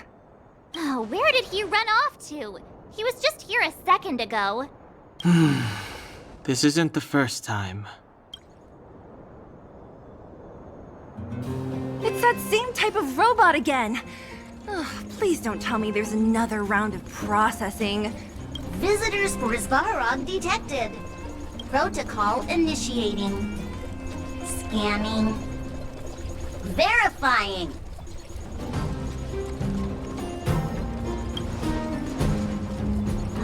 Oh, where did he run off to? He was just here a second ago. This isn't the first time. It's that same type of robot again. Oh, please don't tell me there's another round of processing. Visitors for Svarog detected. Protocol initiating. Scanning. Verifying.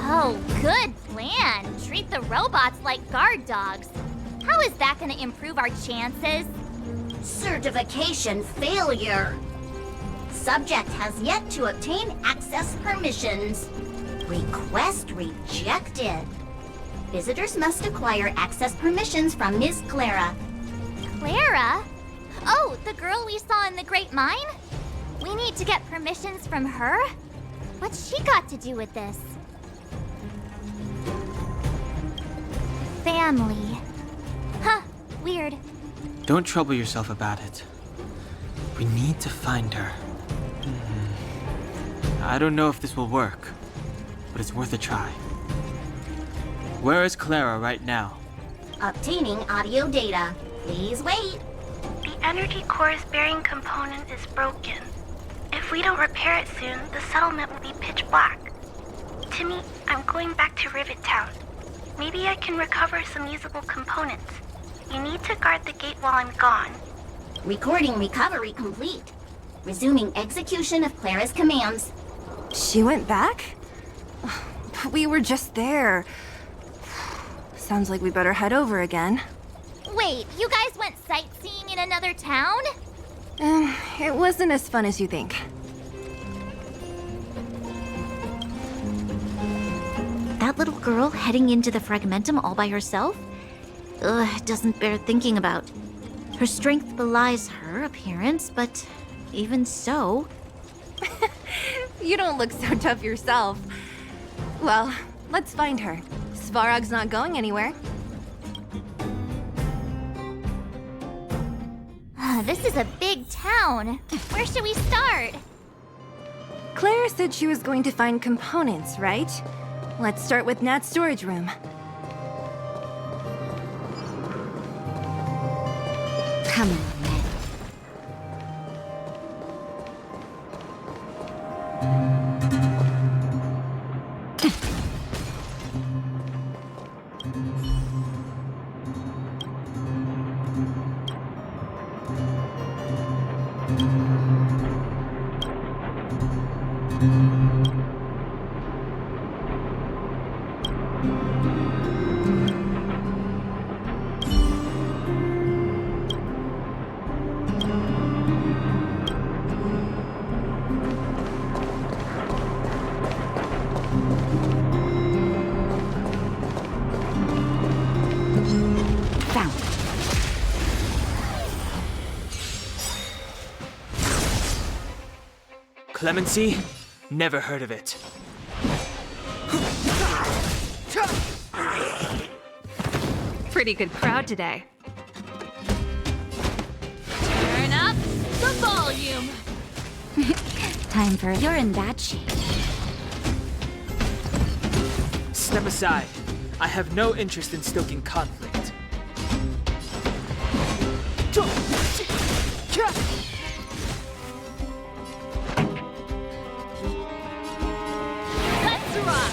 Oh, good plan. Treat the robots like guard dogs. How is that going to improve our chances? Certification failure. Subject has yet to obtain access permissions. Request rejected. Visitors must acquire access permissions from Ms. Clara. Clara? Oh, the girl we saw in the Great Mine? We need to get permissions from her? What's she got to do with this? Family. Huh, weird. Don't trouble yourself about it. We need to find her. I don't know if this will work, but it's worth a try. Where is Clara right now? Obtaining audio data. Please wait. The energy core's bearing component is broken. If we don't repair it soon, the settlement will be pitch black. Timmy, I'm going back to Rivet Town. Maybe I can recover some usable components. You need to guard the gate while I'm gone. Recording recovery complete. Resuming execution of Clara's commands. She went back? We were just there. Sounds like we better head over again. Wait, you guys went sightseeing in another town? It wasn't as fun as you think. That little girl heading into the Fragmentum all by herself? Ugh, doesn't bear thinking about. Her strength belies her appearance, but even so... You don't look so tough yourself. Well, let's find her. Svarog's not going anywhere. This is a big town. Where should we start? Claire said she was going to find components, right? Let's start with Nat's storage room. Come on, Nat. Clemency? Never heard of it. Pretty good crowd today. Turn up the volume. Time for... You're in bad shape. Step aside. I have no interest in stoking conflict. Let's rock.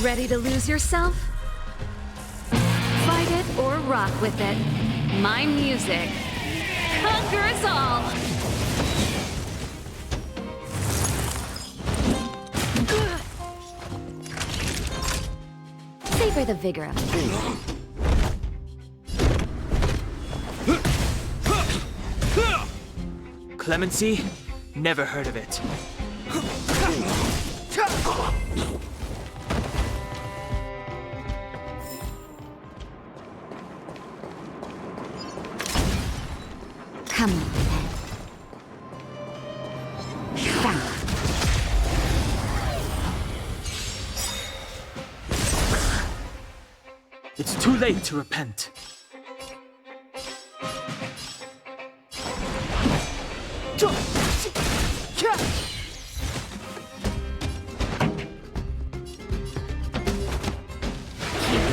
Ready to lose yourself? Fight it or rock with it. My music conquers all. Savor the vigor of it. Clemency? Never heard of it. Come on, then. Found. It's too late to repent. Keep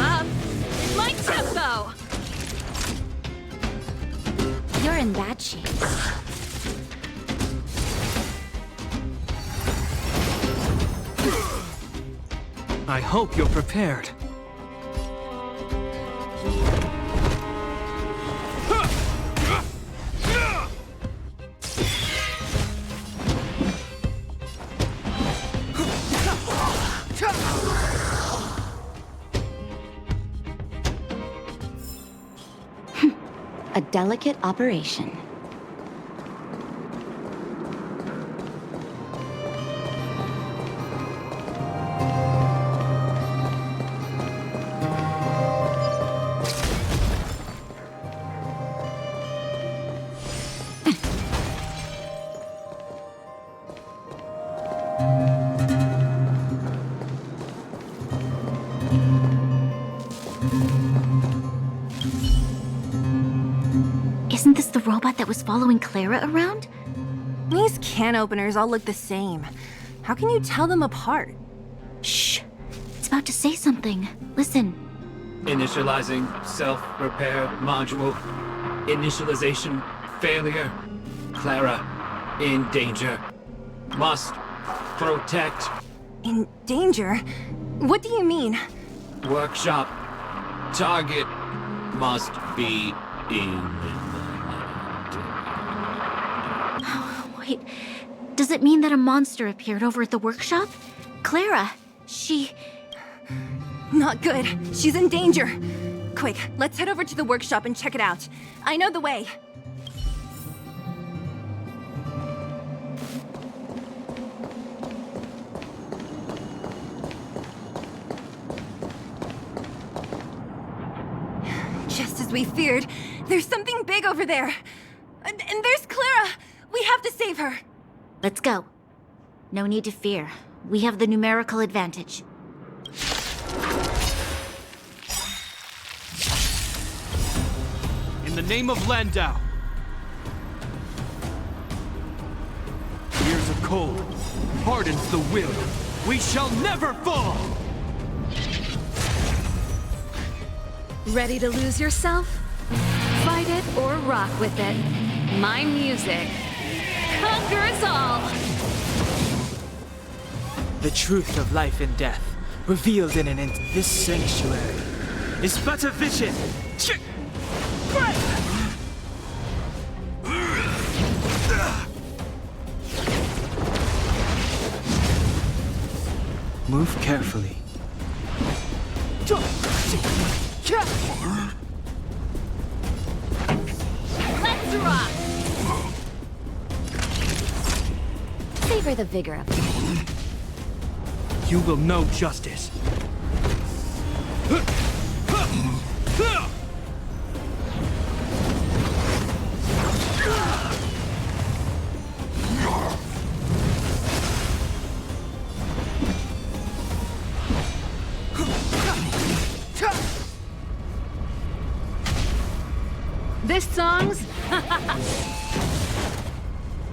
up. My tempo. You're in bad shape. I hope you're prepared. A delicate operation. Isn't this the robot that was following Clara around? These can openers all look the same. How can you tell them apart? Shh. It's about to say something. Listen. Initializing self-repair module. Initialization failure. Clara in danger. Must protect. In danger? What do you mean? Workshop. Target must be in. Wait, does it mean that a monster appeared over at the workshop? Clara, she... Not good. She's in danger. Quick, let's head over to the workshop and check it out. I know the way. Just as we feared, there's something big over there. And there's Clara! We have to save her! Let's go. No need to fear. We have the numerical advantage. In the name of Landau. Years of cold hardens the will. We shall never fall! Ready to lose yourself? Fight it or rock with it. My music conquers all! The truth of life and death, revealed in this sanctuary, is but a vision. Move carefully. Let's rock! Savor the vigor of it. You will know justice. This song's...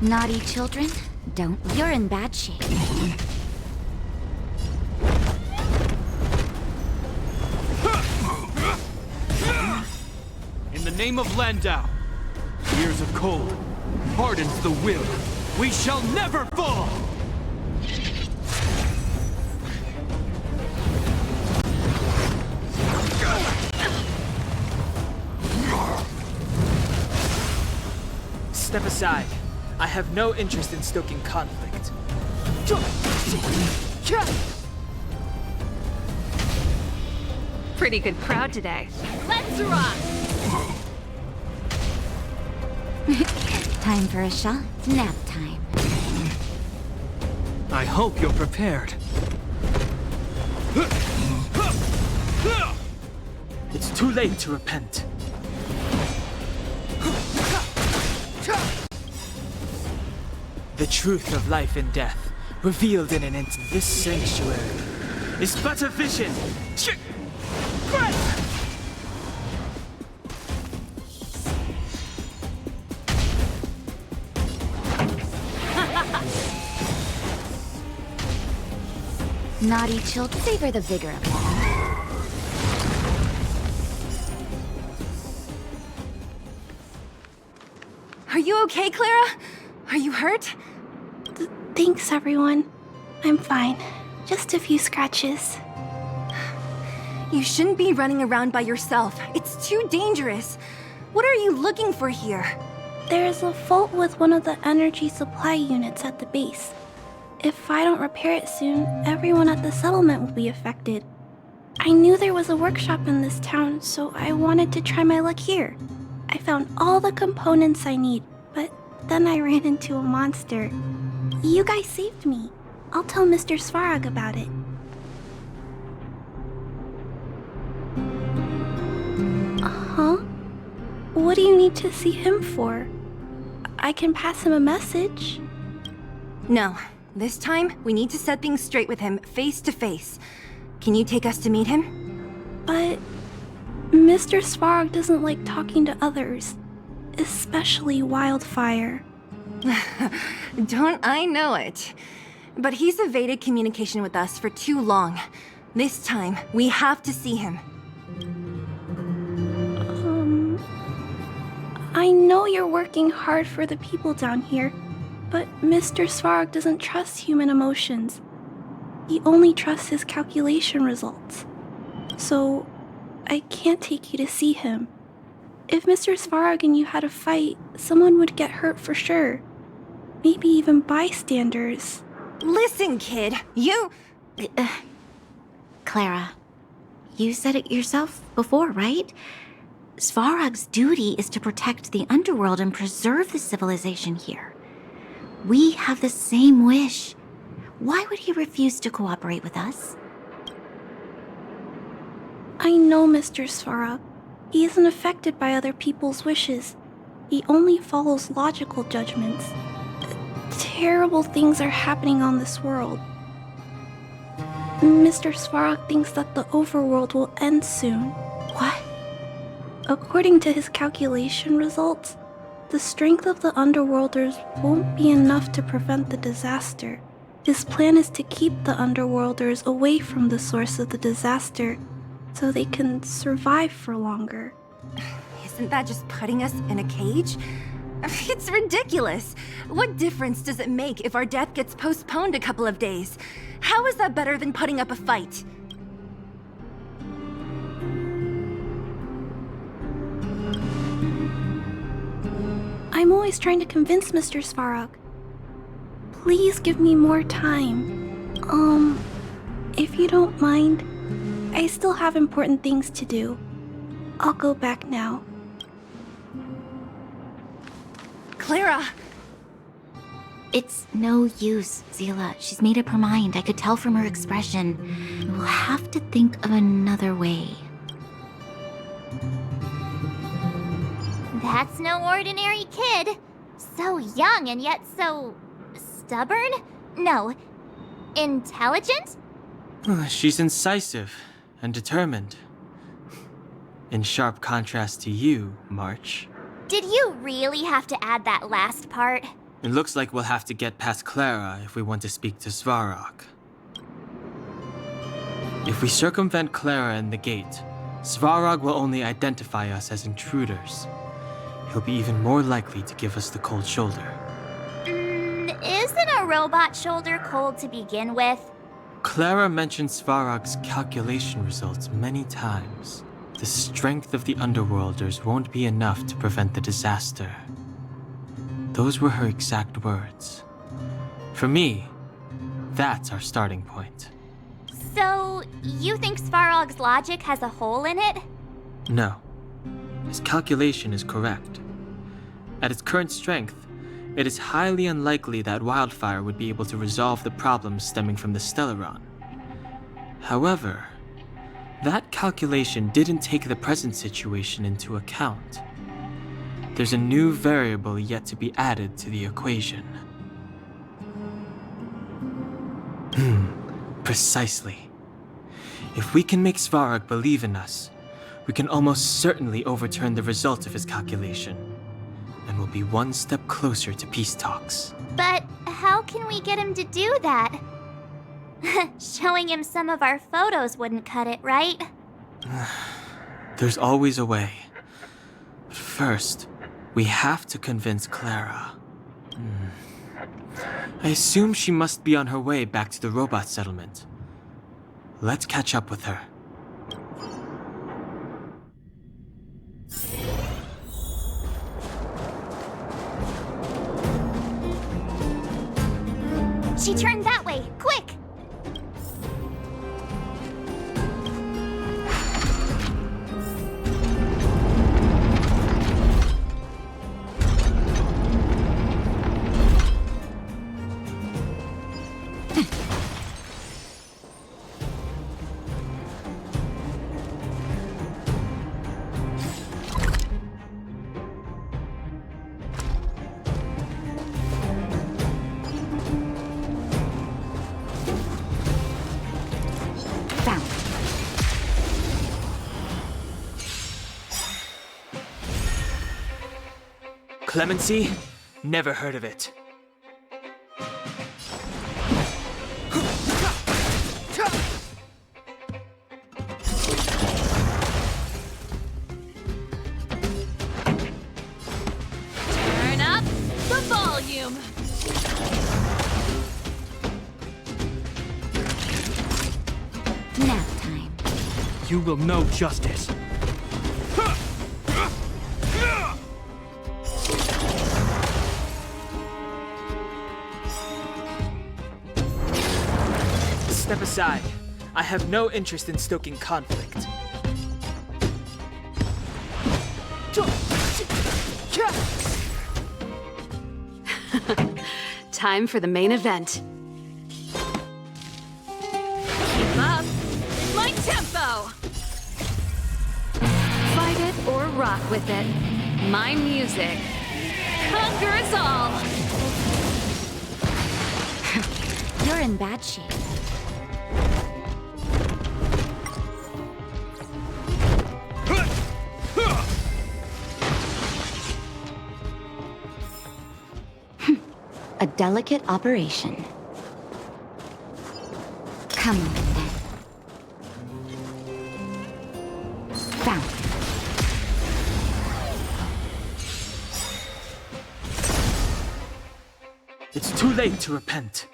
Naughty children, don't. You're in bad shape. In the name of Landau, years of cold hardens the will. We shall never fall! Step aside. I have no interest in stoking conflict. pretty good crowd today. Let's rock! Time for a shot. Nap time. I hope you're prepared. It's too late to repent. The truth of life and death, revealed in an instant. This sanctuary is but a vision. Naughty children, savor the vigor of life. Are you okay, Clara? Are you hurt? Thanks, everyone. I'm fine. Just a few scratches. You shouldn't be running around by yourself. It's too dangerous. What are you looking for here? There's a fault with one of the energy supply units at the base. If I don't repair it soon, everyone at the settlement will be affected. I knew there was a workshop in this town, so I wanted to try my luck here. I found all the components I need, but then I ran into a monster. You guys saved me. I'll tell Mr. Svarog about it. Huh? What do you need to see him for? I can pass him a message. No. This time, we need to set things straight with him, face to face. Can you take us to meet him? But Mr. Svarog doesn't like talking to others, especially Wildfire. Don't I know it? But he's evaded communication with us for too long. This time, we have to see him. I know you're working hard for the people down here, but Mr. Svarog doesn't trust human emotions. He only trusts his calculation results. So, I can't take you to see him. If Mr. Svarog and you had a fight, someone would get hurt for sure. Maybe even bystanders. Listen, kid, you... Clara, you said it yourself before, right? Svarog's duty is to protect the underworld and preserve the civilization here. We have the same wish. Why would he refuse to cooperate with us? I know Mr. Svarog. He isn't affected by other people's wishes. He only follows logical judgments. Terrible things are happening on this world. Mr. Svarog thinks that the overworld will end soon. What? According to his calculation results, the strength of the Underworlders won't be enough to prevent the disaster. His plan is to keep the Underworlders away from the source of the disaster, so they can survive for longer. Isn't that just putting us in a cage? It's ridiculous. What difference does it make if our death gets postponed a couple of days? How is that better than putting up a fight? I'm always trying to convince Mr. Svarog. Please give me more time. If you don't mind, I still have important things to do. I'll go back now. Clara! It's no use, Zila. She's made up her mind. I could tell from her expression. We'll have to think of another way. That's no ordinary kid. So young and yet so... stubborn? No. Intelligent? She's incisive and determined. In sharp contrast to you, March. Did you really have to add that last part? It looks like we'll have to get past Clara if we want to speak to Svarog. If we circumvent Clara and the gate, Svarog will only identify us as intruders. He'll be even more likely to give us the cold shoulder. Isn't a robot shoulder cold to begin with? Clara mentioned Svarog's calculation results many times. The strength of the Underworlders won't be enough to prevent the disaster. Those were her exact words. For me, that's our starting point. So, you think Svarog's logic has a hole in it? No. His calculation is correct. At its current strength, it is highly unlikely that Wildfire would be able to resolve the problems stemming from the Stellaron. However, that calculation didn't take the present situation into account. There's a new variable yet to be added to the equation. Precisely. If we can make Svarog believe in us, we can almost certainly overturn the result of his calculation, and we'll be one step closer to peace talks. But how can we get him to do that? Showing him some of our photos wouldn't cut it, right? There's always a way. But first, we have to convince Clara. I assume she must be on her way back to the robot settlement. Let's catch up with her. She turned that way! Quick! Clemency? Never heard of it. Turn up the volume. Nap time. You will know justice. Step aside. I have no interest in stoking conflict. Time for the main event. Keep up with my tempo. Fight it or rock with it. My music conquers all. You're in bad shape. A delicate operation. Come on, then. Found. It's too late to repent.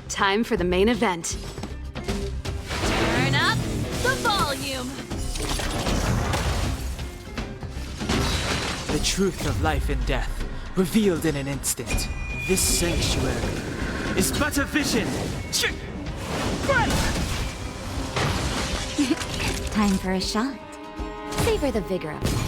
Time for the main event. Turn up the volume. The truth of life and death, revealed in an instant. This sanctuary is but a vision. Time for a shot. Savor the vigor of life.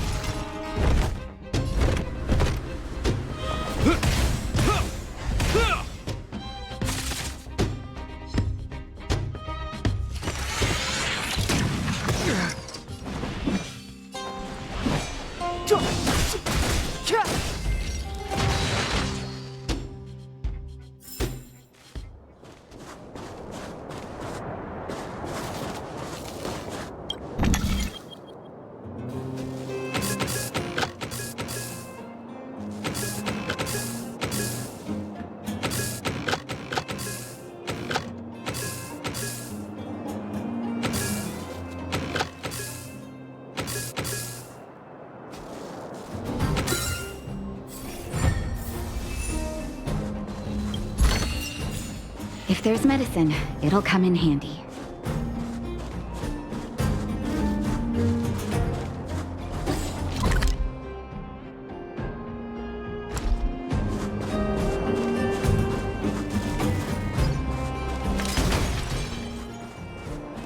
If there's medicine, it'll come in handy.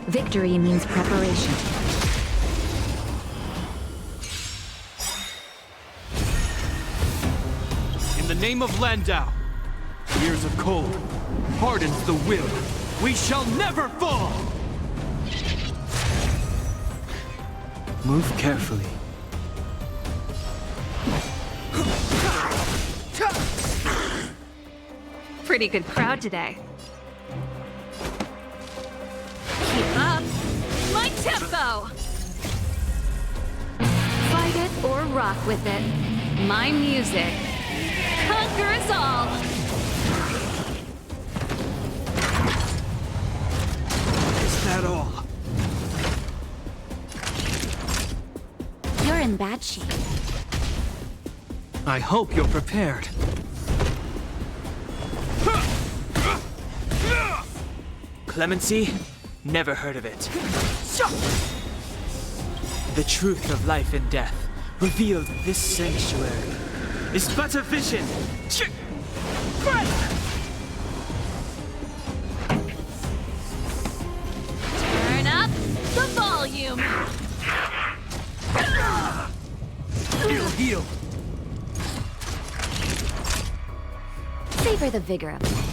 Victory means preparation. In the name of Landau, years of cold hardens the will. We shall never fall! Move carefully. Pretty good crowd today. Keep up. My tempo! Fight it or rock with it. My music. Conquer us all! Is that all? You're in bad shape. I hope you're prepared. Clemency? Never heard of it. The truth of life and death, revealed in this sanctuary, is but a vision. Turn up the volume! Heal, heal! Savor the vigor of life.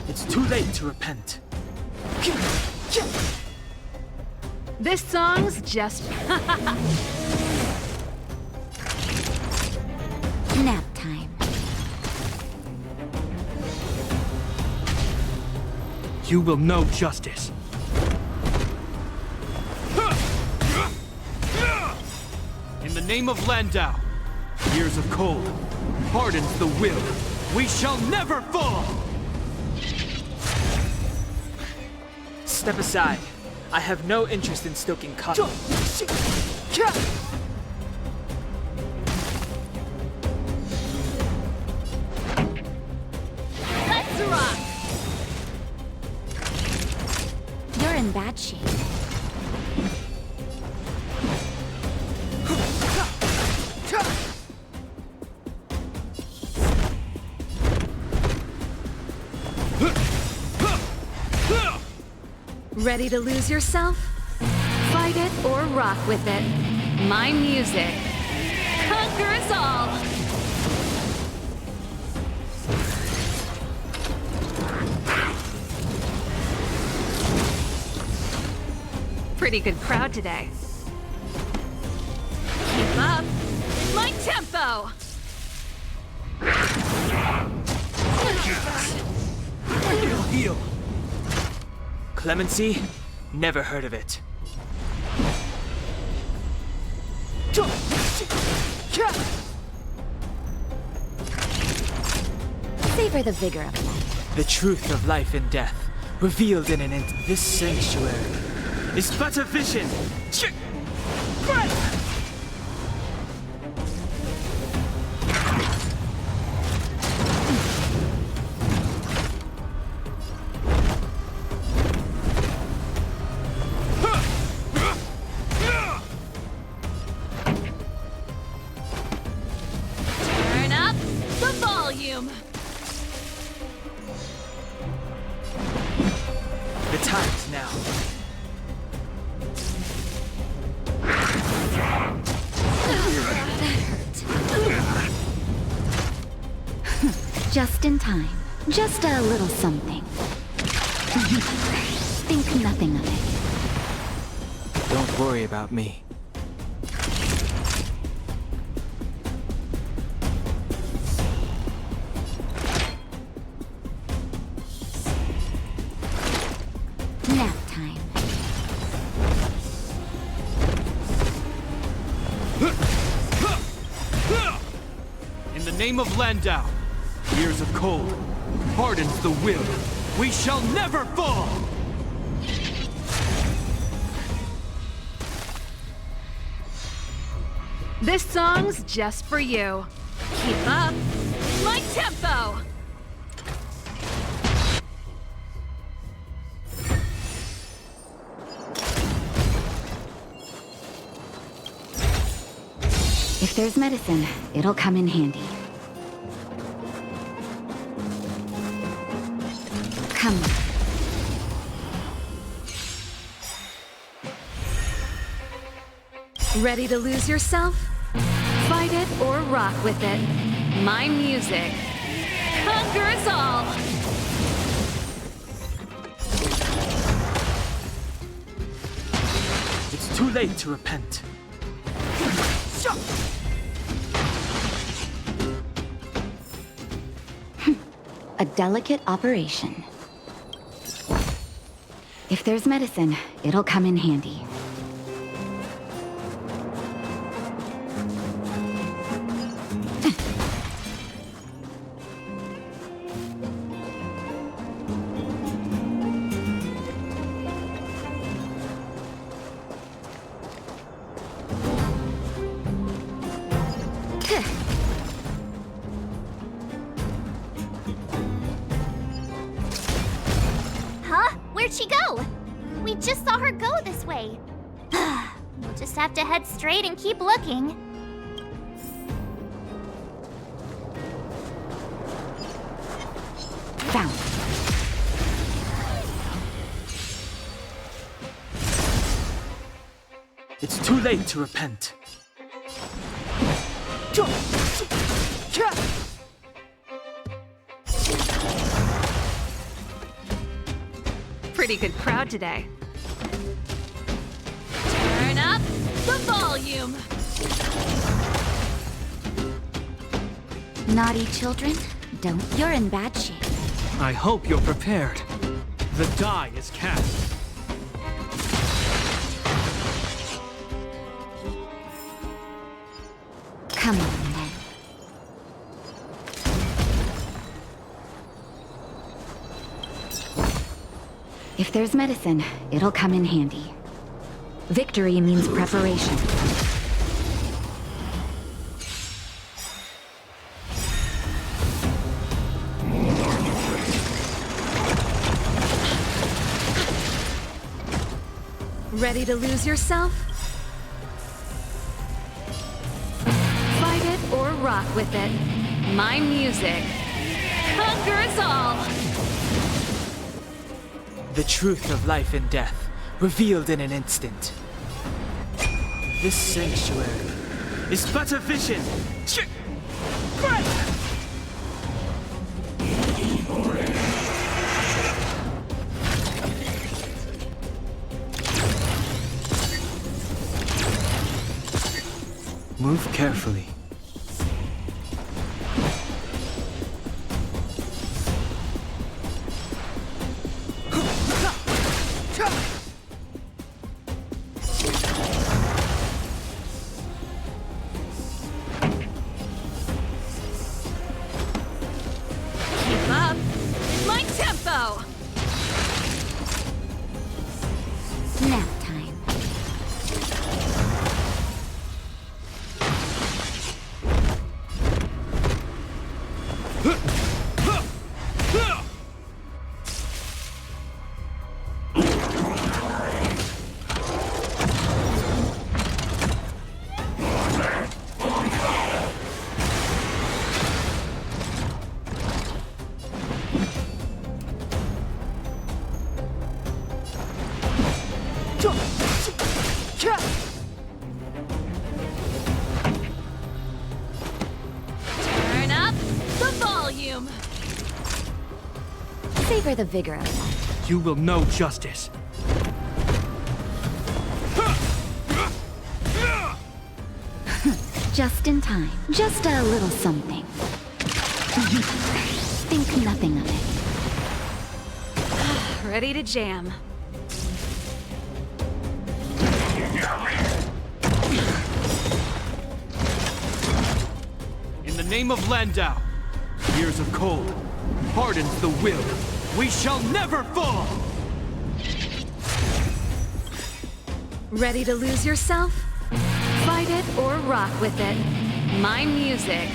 It's too late to repent. This song's just... Nap time. You will know justice. In the name of Landau, years of cold hardens the will. We shall never fall! Step aside. I have no interest in stoking conflict. Let's rock! You're in bad shape. Ready to lose yourself? Fight it or rock with it. My music. Conquer us all! Pretty good crowd today. Keep up. My tempo! Heal, heal! Clemency? Never heard of it. Savor the vigor of life. The truth of life and death, revealed in this sanctuary, is but a vision. Turn up the volume! The time's now. Just in time. Just a little something. Think nothing of it. Don't worry about me. Nap time. In the name of Landau, years of cold hardens the will. We shall never fall! This song's just for you. Keep up. My tempo! If there's medicine, it'll come in handy. Come on. Ready to lose yourself? Fight it or rock with it. My music conquers all! It's too late to repent. A delicate operation. If there's medicine, it'll come in handy. Huh? Where'd she go? We just saw her go this way. We'll just have to head straight and keep looking. Found. It's too late to repent. Pretty good crowd today. Turn up the volume! Naughty children, you're in bad shape. I hope you're prepared. The die is cast. Come on, then. If there's medicine, it'll come in handy. Victory means preparation. Ready to lose yourself? Fight it or rock with it. My music conquers all! The truth of life and death, revealed in an instant. This sanctuary is but a vision. Move carefully. Keep up with my tempo! Nap time. Turn up the volume! Savor the vigor of that. You will know justice. Just in time. Just a little something. Think nothing of it. Ready to jam. In the name of Landau, years of cold hardens the will. We shall never fall! Ready to lose yourself? Fight it or rock with it. My music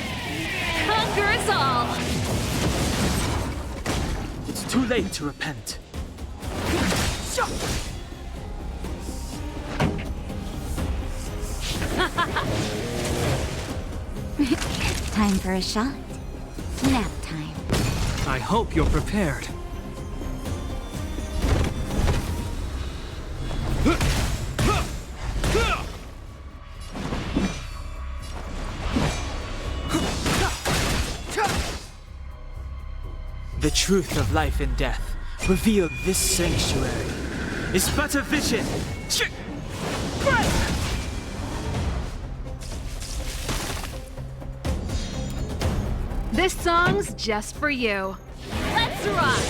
conquers all! It's too late to repent. Time for a shot. Nap time. I hope you're prepared. The truth of life and death, revealed this sanctuary, is but a vision. This song's just for you. Let's rock!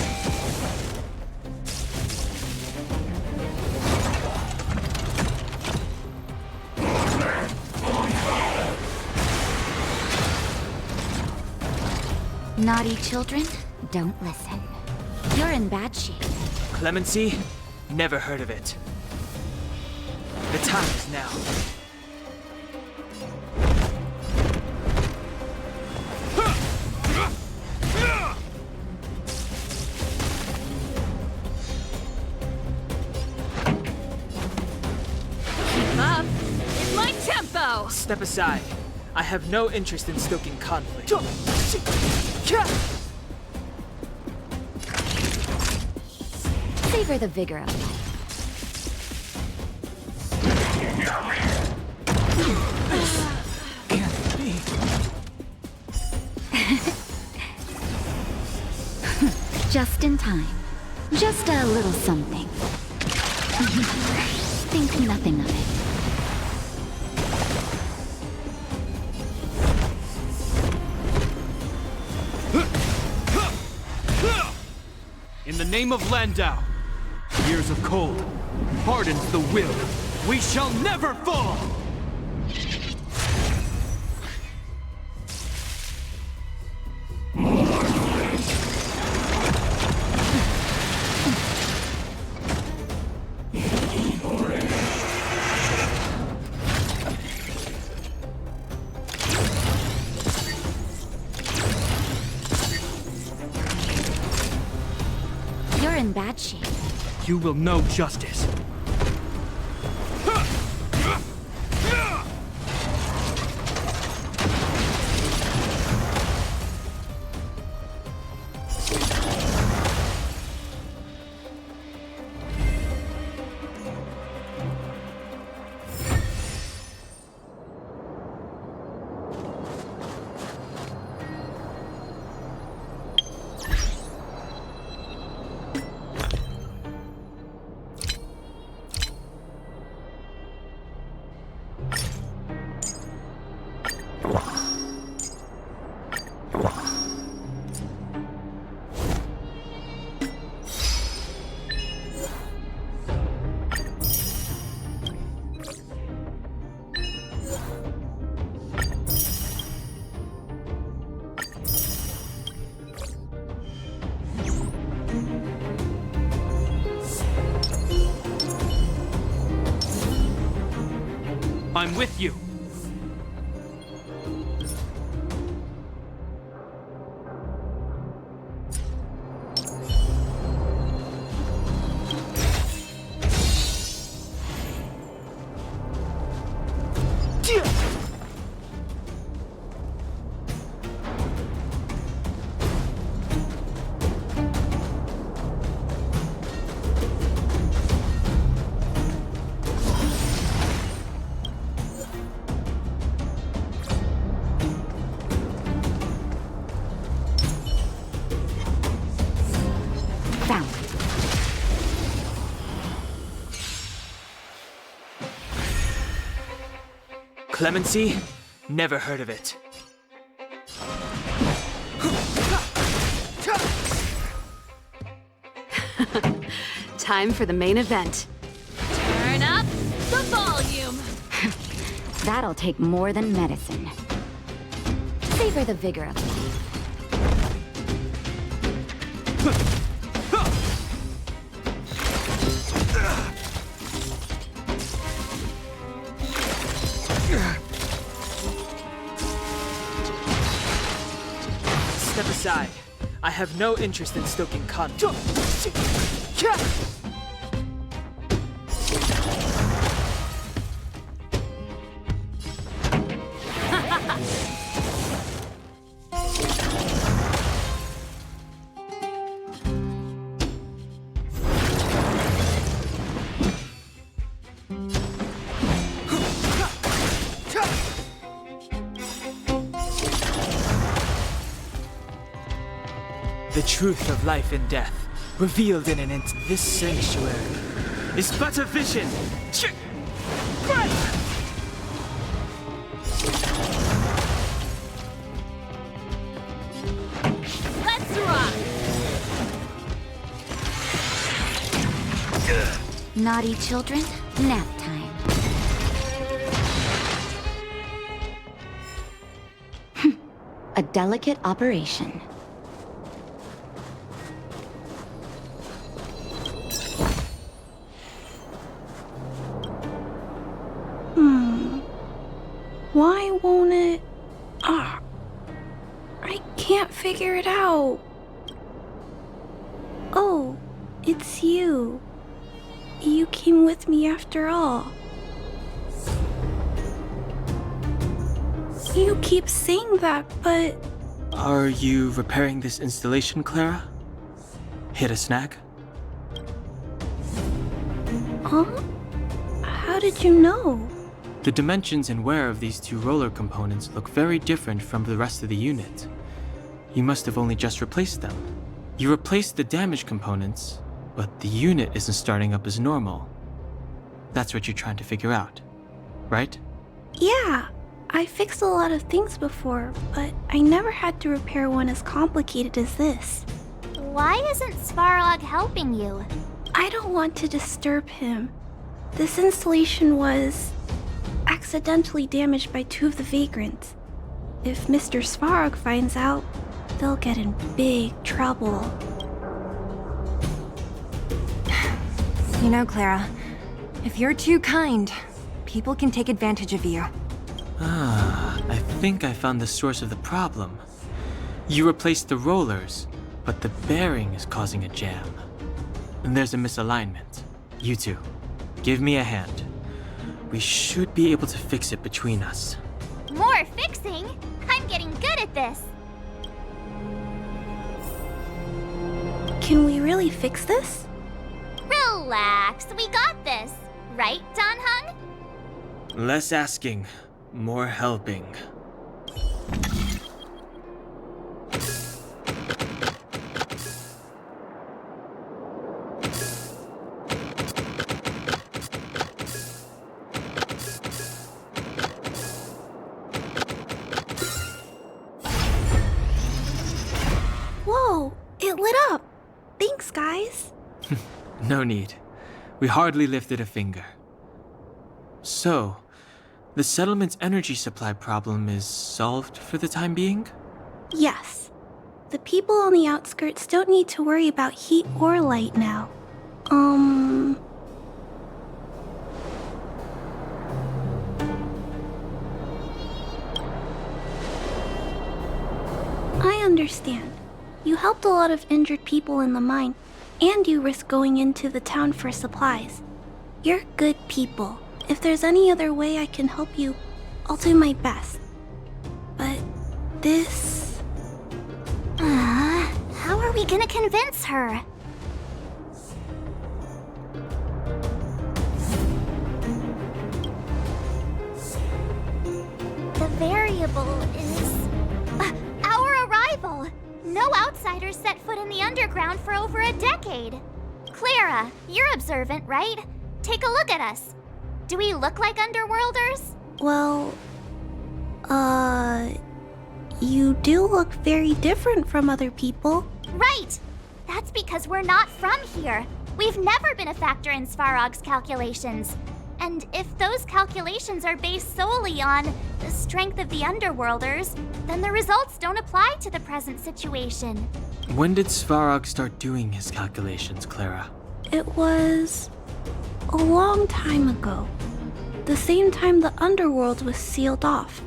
Naughty children, don't listen. You're in bad shape. Clemency? Never heard of it. The time is now. Keep up! It's my tempo! Step aside. I have no interest in stoking conflict. Savor the vigor of life. Just in time. Just a little something. Think nothing of it. In the name of Landau, years of cold hardens the will. We shall never fall! You're in bad shape. You will know justice. I'm with you. Clemency? Never heard of it. Time for the main event. Turn up the volume! That'll take more than medicine. Savor the vigor of life. Step aside. I have no interest in stoking conflict. The truth of life and death, revealed in this sanctuary, is but a vision. Let's rock! Naughty children, nap time. A delicate operation. Why won't it? I can't figure it out. Oh, it's you. You came with me after all. You keep saying that, but... Are you repairing this installation, Clara? Hit a snag? Huh? How did you know? The dimensions and wear of these two roller components look very different from the rest of the unit. You must have only just replaced them. You replaced the damaged components, but the unit isn't starting up as normal. That's what you're trying to figure out, right? Yeah, I fixed a lot of things before, but I never had to repair one as complicated as this. Why isn't Svarog helping you? I don't want to disturb him. This installation was accidentally damaged by two of the vagrants. If Mr. Svarog finds out, they'll get in big trouble. You know, Clara, if you're too kind, people can take advantage of you. I think I found the source of the problem. You replaced the rollers, but the bearing is causing a jam. And there's a misalignment. You two, give me a hand. We should be able to fix it between us. More fixing? I'm getting good at this. Can we really fix this? Relax, we got this. Right, Don Hung? Less asking, more helping. Whoa, it lit up. Thanks, guys. No need. We hardly lifted a finger. So, the settlement's energy supply problem is solved for the time being? Yes. The people on the outskirts don't need to worry about heat or light now. I understand. You helped a lot of injured people in the mine, and you risked going into the town for supplies. You're good people. If there's any other way I can help you, I'll do my best. But this... How are we gonna convince her? The variable is... our arrival! No outsiders set foot in the underground for over a decade. Clara, you're observant, right? Take a look at us. Do we look like underworlders? Well... You do look very different from other people. Right! That's because we're not from here. We've never been a factor in Svarog's calculations. And if those calculations are based solely on the strength of the Underworlders, then the results don't apply to the present situation. When did Svarog start doing his calculations, Clara? It was... a long time ago. The same time the Underworld was sealed off,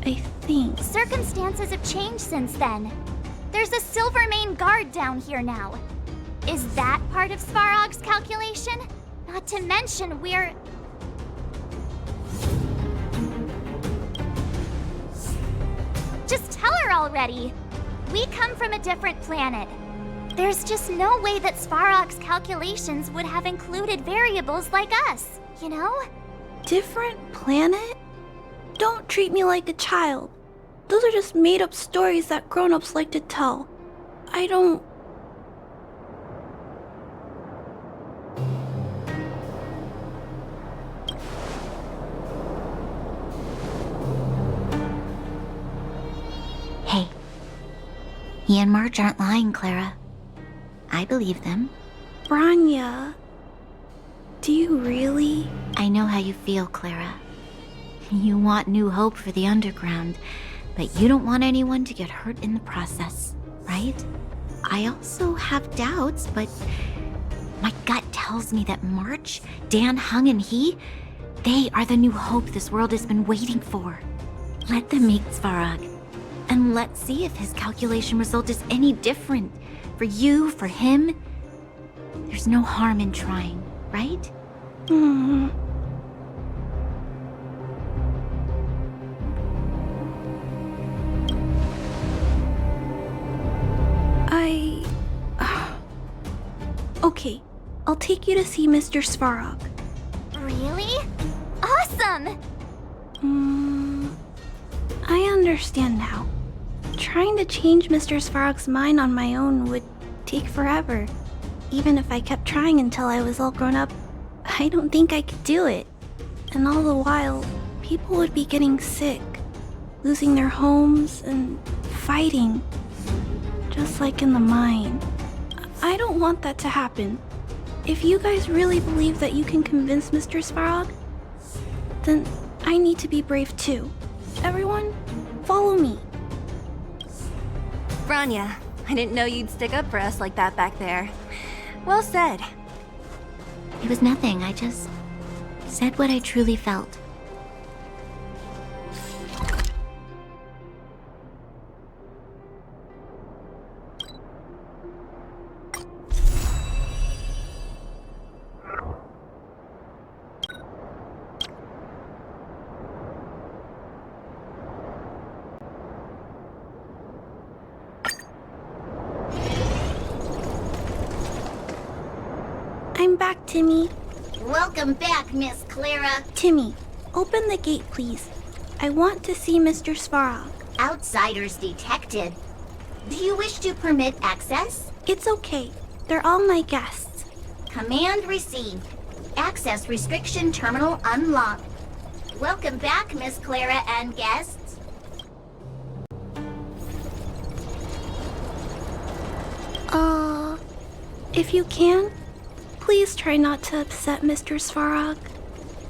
I think. Circumstances have changed since then. There's a Silvermane guard down here now. Is that part of Svarog's calculation? Not to mention we're... Just tell her already! We come from a different planet. There's just no way that Svarog's calculations would have included variables like us, you know? Different planet? Don't treat me like a child. Those are just made-up stories that grown-ups like to tell. I don't He and Marge aren't lying, Clara. I believe them. Branya, do you really? I know how you feel, Clara. You want new hope for the underground, but you don't want anyone to get hurt in the process, right? I also have doubts, but my gut tells me that March, Dan, Hung, and they are the new hope this world has been waiting for. Let them meet Svarog, and let's see if his calculation result is any different. For you, for him, there's no harm in trying, right? Okay, I'll take you to see Mr. Svarog. Really? Awesome! I understand now. Trying to change Mr. Svarog's mind on my own would take forever. Even if I kept trying until I was all grown up, I don't think I could do it. And all the while, people would be getting sick, losing their homes, and fighting. Just like in the mine. I don't want that to happen. If you guys really believe that you can convince Mr. Svarog, then I need to be brave too. Everyone, follow me. Branya, I didn't know you'd stick up for us like that back there. Well said. It was nothing, I just said what I truly felt. I'm back, Timmy. Welcome back, Miss Clara. Timmy, open the gate, please. I want to see Mr. Svarog. Outsiders detected. Do you wish to permit access? It's okay. They're all my guests. Command received. Access restriction terminal unlocked. Welcome back, Miss Clara and guests. If you can, please try not to upset Mr. Svarog.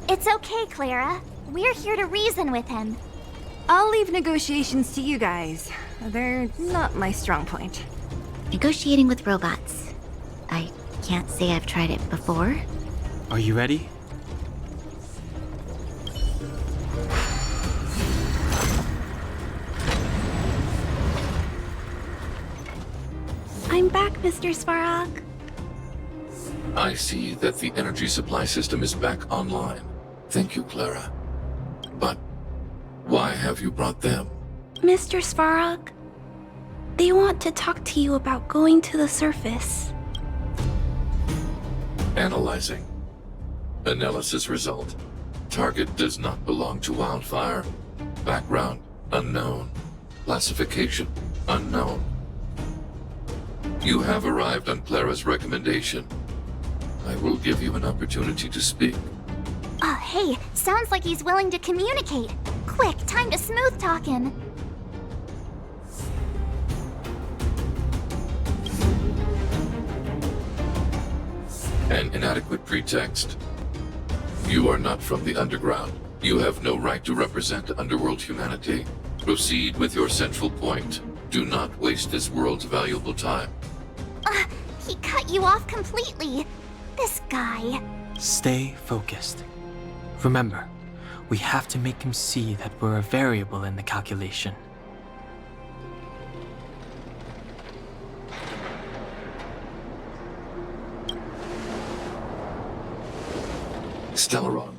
It's okay, Clara. We're here to reason with him. I'll leave negotiations to you guys. They're not my strong point. Negotiating with robots. I can't say I've tried it before. Are you ready? I'm back, Mr. Svarog. I see that the energy supply system is back online. Thank you, Clara. But why have you brought them? Mr. Svarog, they want to talk to you about going to the surface. Analyzing. Analysis result. Target does not belong to Wildfire. Background unknown. Classification unknown. You have arrived on Clara's recommendation. I will give you an opportunity to speak. Oh, hey, sounds like he's willing to communicate. Quick, time to smooth talk him. An inadequate pretext. You are not from the underground. You have no right to represent underworld humanity. Proceed with your central point. Do not waste this world's valuable time. He cut you off completely. This guy. Stay focused. Remember, we have to make him see that we're a variable in the calculation. Stellaron.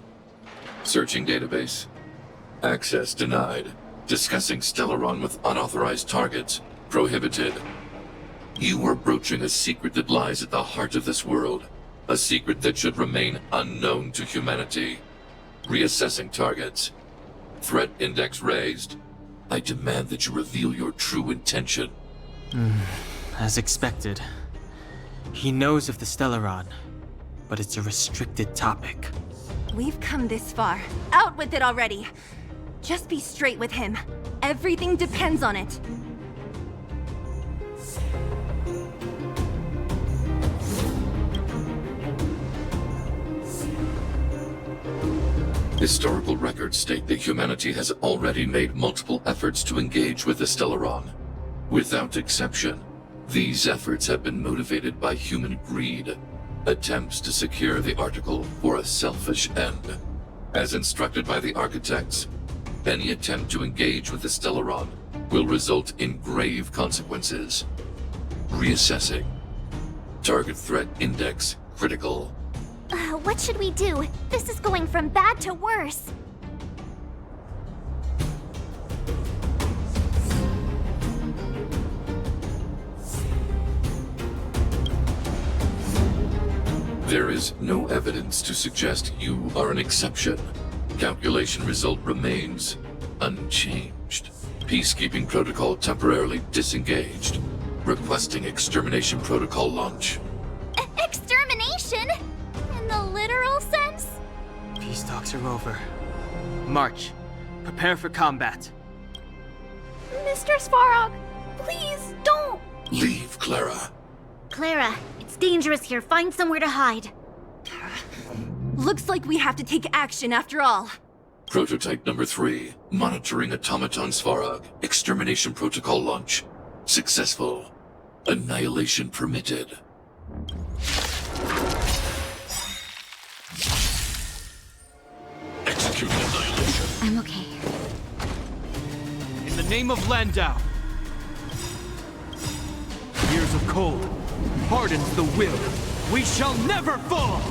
Searching database. Access denied. Discussing Stellaron with unauthorized targets. Prohibited. You are broaching a secret that lies at the heart of this world. A secret that should remain unknown to humanity. Reassessing targets. Threat index raised. I demand that you reveal your true intention. As expected. He knows of the Stellaron, but it's a restricted topic. We've come this far. Out with it already! Just be straight with him. Everything depends on it. Historical records state that humanity has already made multiple efforts to engage with the Stellaron. Without exception, these efforts have been motivated by human greed, attempts to secure the article for a selfish end. As instructed by the architects, any attempt to engage with the Stellaron will result in grave consequences. Reassessing. Target threat index critical. What should we do? This is going from bad to worse. There is no evidence to suggest you are an exception. Calculation result remains unchanged. Peacekeeping protocol temporarily disengaged. Requesting extermination protocol launch. Extermination? In the literal sense? Peace talks are over. March. Prepare for combat. Mr. Svarog, please don't! Leave, Clara. Clara, it's dangerous here. Find somewhere to hide. Looks like we have to take action after all. Prototype number 3. Monitoring automaton Svarog. Extermination protocol launch. Successful. Annihilation permitted. Executing annihilation. I'm okay. In the name of Landau. Years of cold hardens the will. We shall never fall!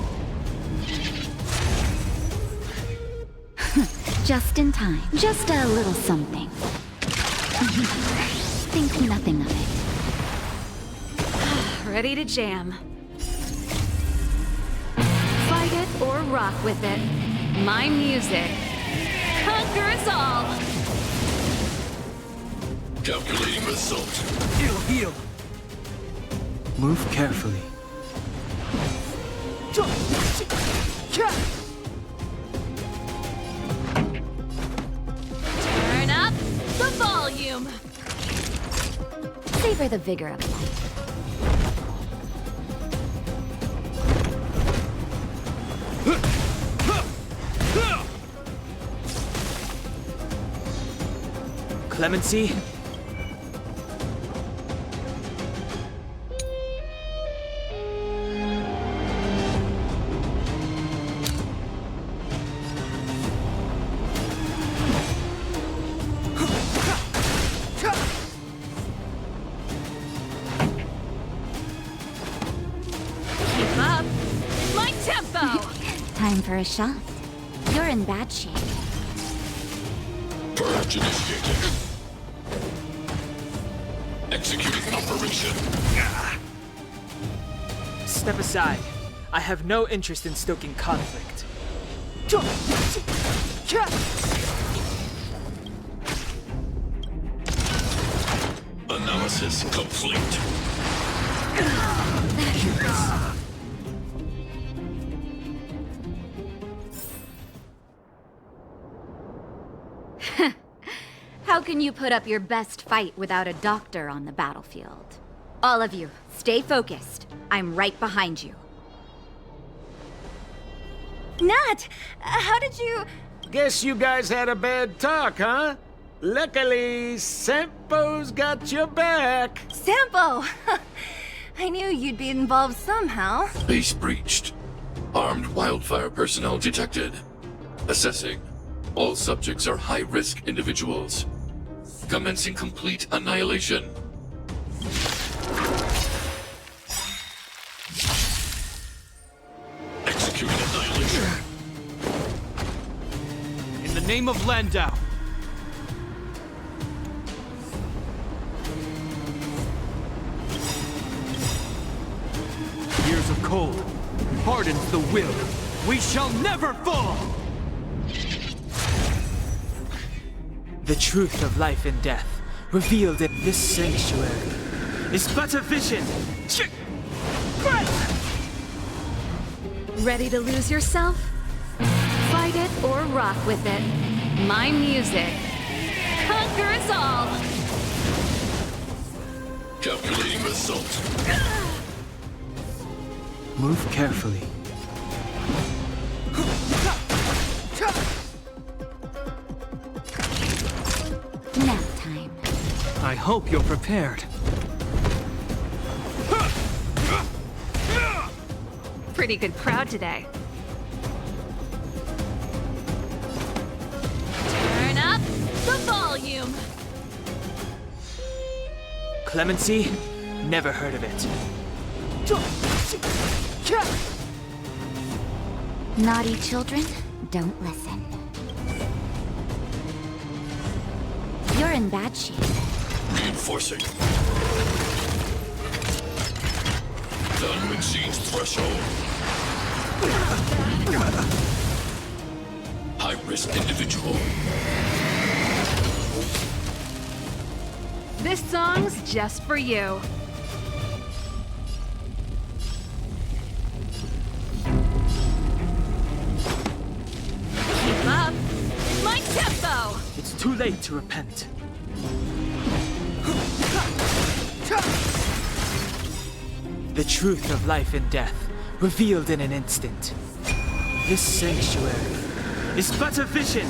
Just in time. Just a little something. Think nothing of it. Ready to jam. Fight it or rock with it. My music. Conquer us all! Calculating result. It'll heal. Move carefully. Turn up the volume! Savor the vigor of life. Clemency? Keep up! My tempo! Time for a shot. You're in bad shape. Purge initiated. Executing operation. Step aside. I have no interest in stoking conflict. Analysis complete. How can you put up your best fight without a doctor on the battlefield? All of you, stay focused. I'm right behind you. Nat! How did you... Guess you guys had a bad talk, huh? Luckily, Sampo's got your back. Sampo! I knew you'd be involved somehow. Base breached. Armed wildfire personnel detected. Assessing. All subjects are high-risk individuals. Commencing complete annihilation. Executing annihilation. In the name of Landau. Years of cold hardens the will. We shall never fall! The truth of life and death, revealed in this sanctuary, is but a vision. Ready to lose yourself? Fight it or rock with it. My music. Conquer us all! Calculating result. Move carefully. I hope you're prepared. Pretty good crowd today. Turn up the volume. Clemency? Never heard of it. Naughty children, don't listen. You're in bad shape. Reinforcing. Done exceeds threshold. High-risk individual. This song's just for you. Keep up my tempo. It's too late to repent. The truth of life and death, revealed in an instant. This sanctuary is but a vision.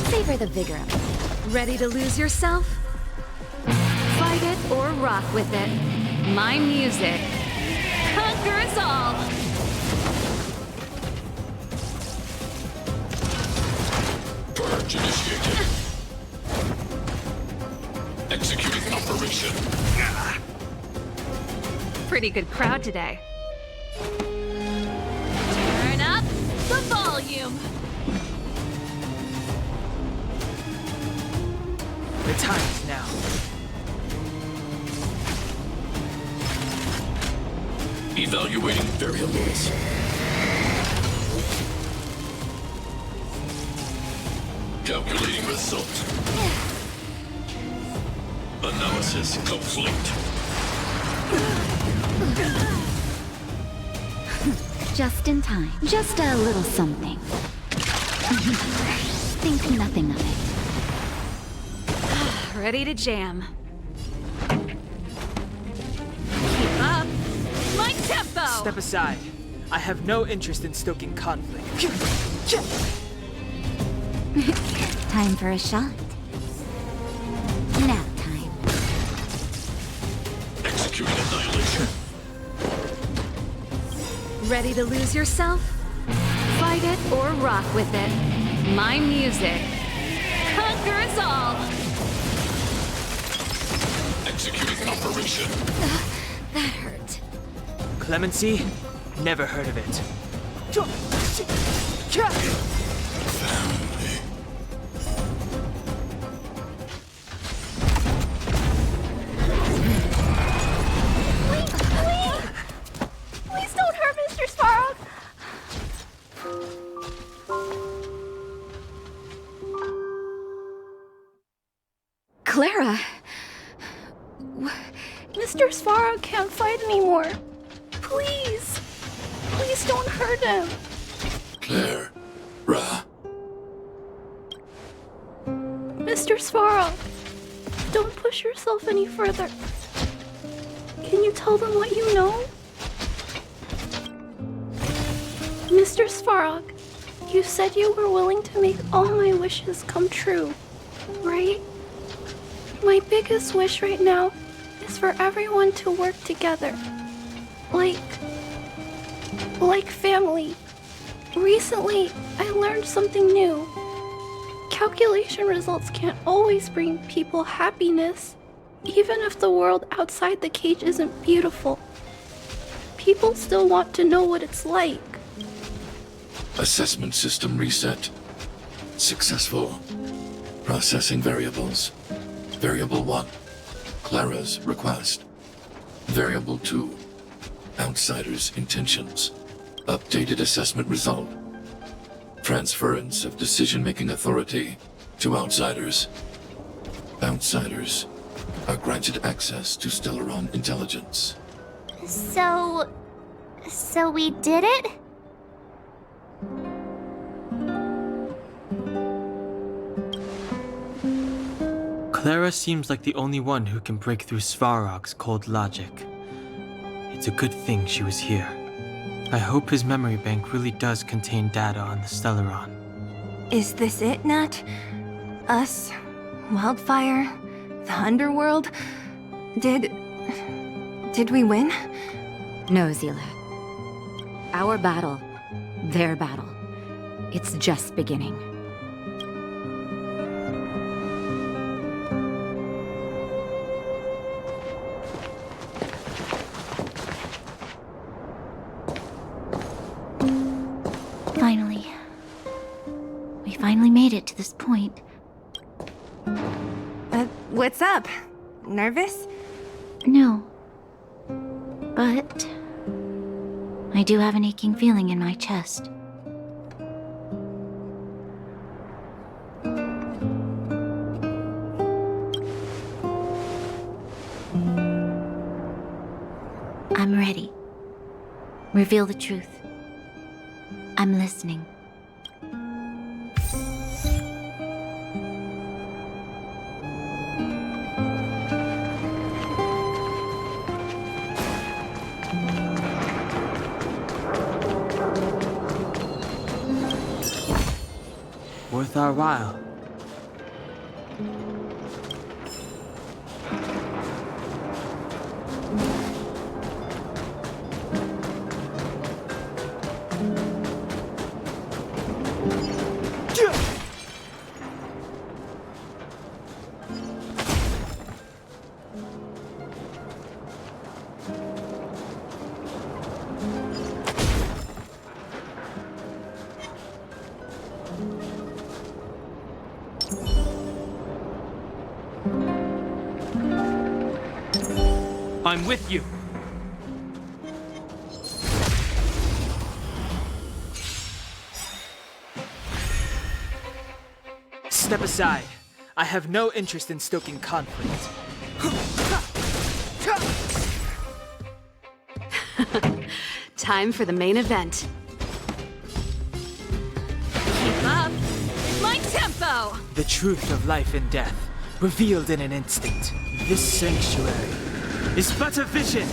Savor the vigor of it. Ready to lose yourself? Fight it or rock with it. My music. Conquer us all! Purge initiated. Executing operation. Pretty good crowd today. Turn up the volume. The time is now. Evaluating variables. Calculating result. Analysis complete. Just in time. Just a little something. Think nothing of it. Ready to jam. Keep up my tempo! Step aside. I have no interest in stoking conflict. Time for a shot. Nap time. Executing annihilation. Ready to lose yourself? Fight it or rock with it. My music. Conquer us all! Executing operation. That hurt. Clemency? Never heard of it. Please don't hurt Mr. Sparrow! Clara! Mr. Sparrow can't fight anymore. Please! Please don't hurt him! Clara. Mr. Sparrow, don't push yourself any further. Can you tell them what you know? Mr. Svarog, you said you were willing to make all my wishes come true, right? My biggest wish right now is for everyone to work together. Like family. Recently, I learned something new. Calculation results can't always bring people happiness, even if the world outside the cage isn't beautiful. People still want to know what it's like. Assessment system reset. Successful. Processing variables. Variable 1. Clara's request. Variable 2. Outsider's intentions. Updated assessment result. Transference of decision-making authority to outsiders. Outsiders are granted access to Stellaron intelligence. So we did it? Clara seems like the only one who can break through Svarog's cold logic. It's a good thing she was here. I hope his memory bank really does contain data on the Stellaron. Is this it, Nat? Us? Wildfire? The underworld? Did we win? No, Zila. Our battle, their battle. It's just beginning. Finally. We finally made it to this point. What's up? Nervous? No. But I do have an aching feeling in my chest. I'm ready. Reveal the truth. I'm listening. Worth our while. I'm with you. Step aside. I have no interest in stoking conflict. Time for the main event. Keep up! My tempo! The truth of life and death, revealed in an instant. This sanctuary is but a vision.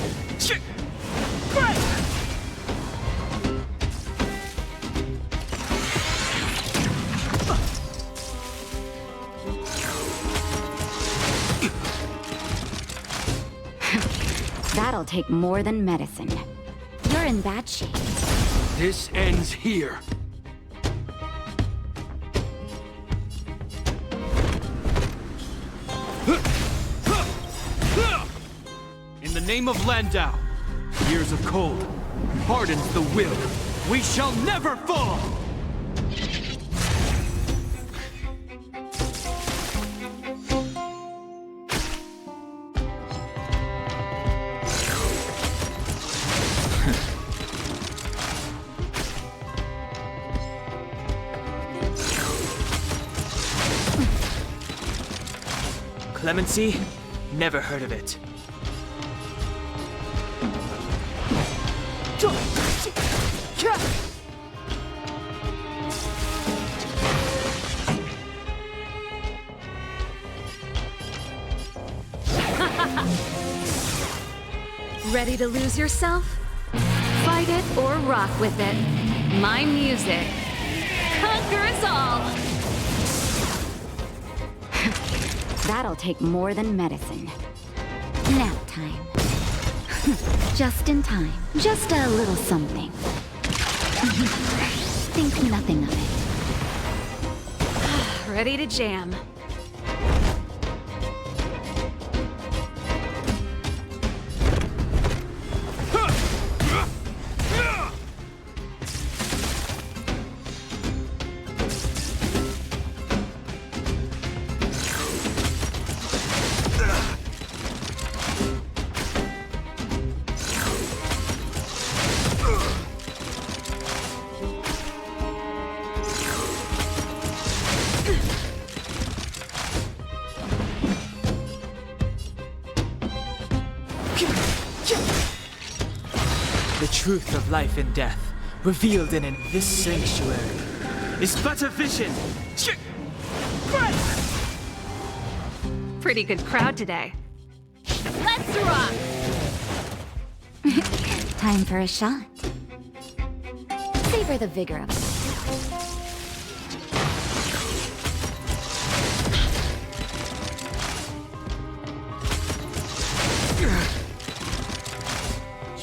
That'll take more than medicine. You're in bad shape. This ends here. In the name of Landau, years of cold hardens the will. We shall never fall! Clemency? Never heard of it. Ready to lose yourself? Fight it or rock with it. My music. Conquer us all! That'll take more than medicine. Nap time. Just in time. Just a little something. Think nothing of it. Ready to jam. The truth of life and death, revealed in this sanctuary, is but a vision. Pretty good crowd today. Let's rock! Time for a shot. Savor the vigor of it.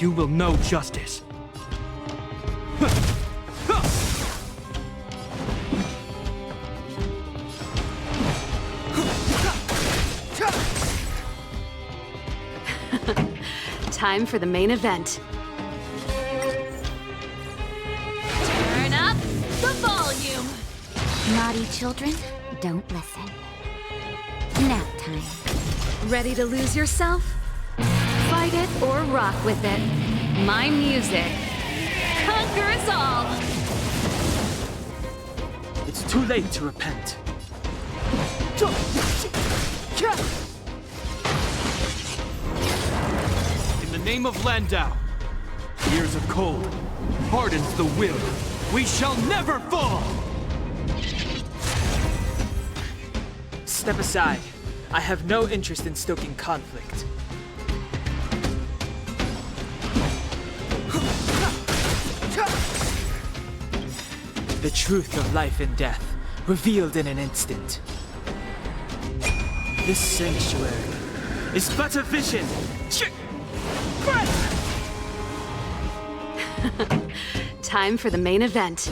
You will know justice. Time for the main event. Turn up the volume. Naughty children, don't listen. Nap time. Ready to lose yourself? Fight it or rock with it. My music conquers all. It's too late to repent. In the name of Landau, years of cold hardens the will. We shall never fall! Step aside. I have no interest in stoking conflict. The truth of life and death, revealed in an instant. This sanctuary is but a vision. Time for the main event.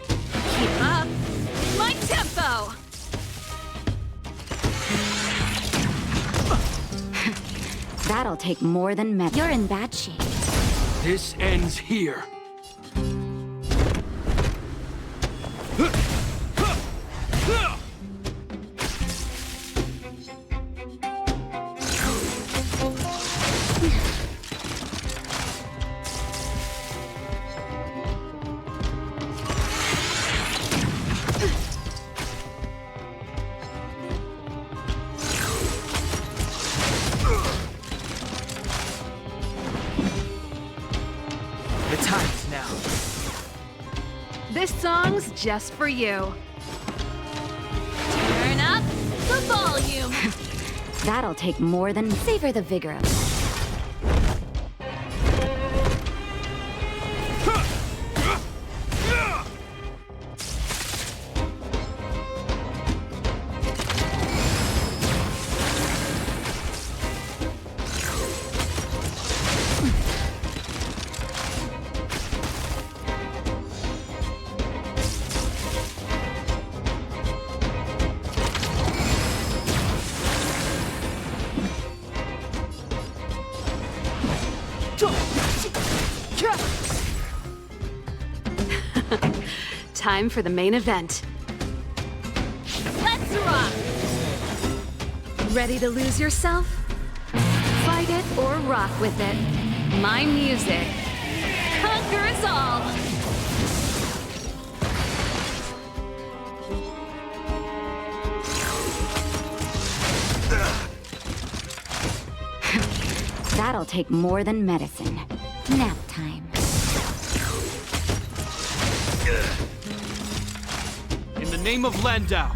Keep up my tempo. That'll take more than med. You're in bad shape. This ends here. The time's now. This song's just for you. Turn up the volume. That'll take more than savor the vigor of it. Time for the main event. Let's rock! Ready to lose yourself? Fight it or rock with it. My music conquers all. That'll take more than medicine. Nap time. In the name of Landau,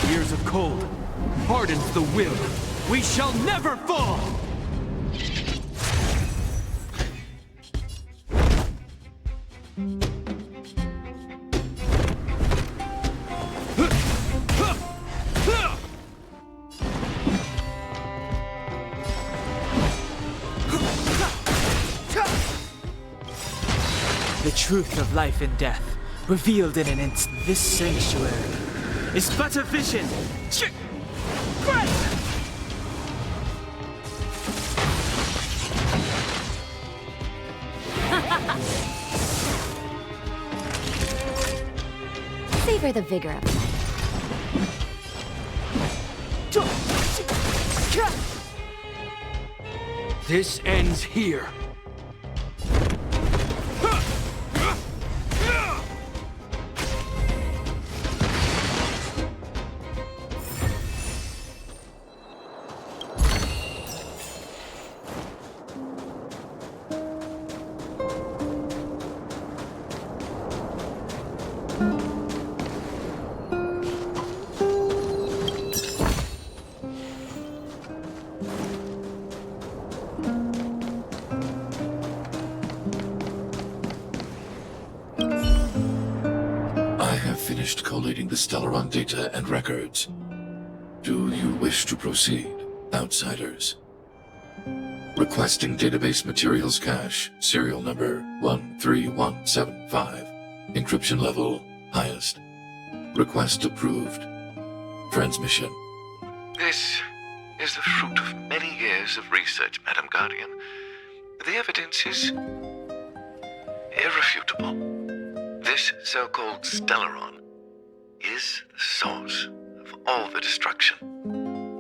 years of cold hardens the will. We shall never fall! The truth of life and death, revealed in an instant. This sanctuary is but a vision. Savor the vigor of life. This ends here. finished collating the Stellaron data and records. Do you wish to proceed, outsiders? Requesting database materials cache, serial number 13175. Encryption level, highest. Request approved. Transmission. This is the fruit of many years of research, Madam Guardian. The evidence is irrefutable. This so-called Stellaron is the source of all the destruction.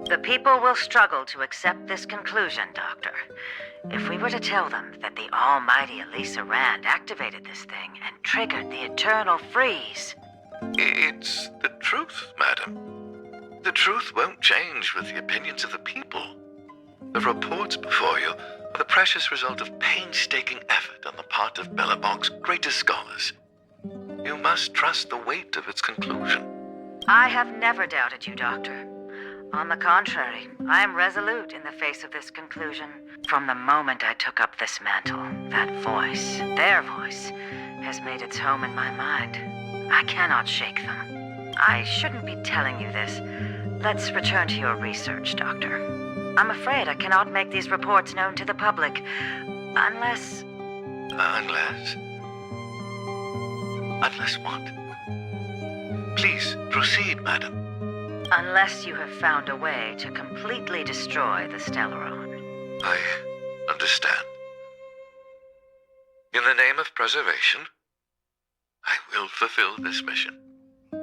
The people will struggle to accept this conclusion, Doctor. If we were to tell them that the almighty Elisa Rand activated this thing and triggered the eternal freeze. It's the truth, madam. The truth won't change with the opinions of the people. The reports before you are the precious result of painstaking effort on the part of Belobog's greatest scholars. You must trust the weight of its conclusion. I have never doubted you, Doctor. On the contrary, I am resolute in the face of this conclusion. From the moment I took up this mantle, that voice, their voice, has made its home in my mind. I cannot shake them. I shouldn't be telling you this. Let's return to your research, Doctor. I'm afraid I cannot make these reports known to the public, unless... Unless? Unless what? Please, proceed, madam. Unless you have found a way to completely destroy the Stellaron. I understand. In the name of preservation, I will fulfill this mission.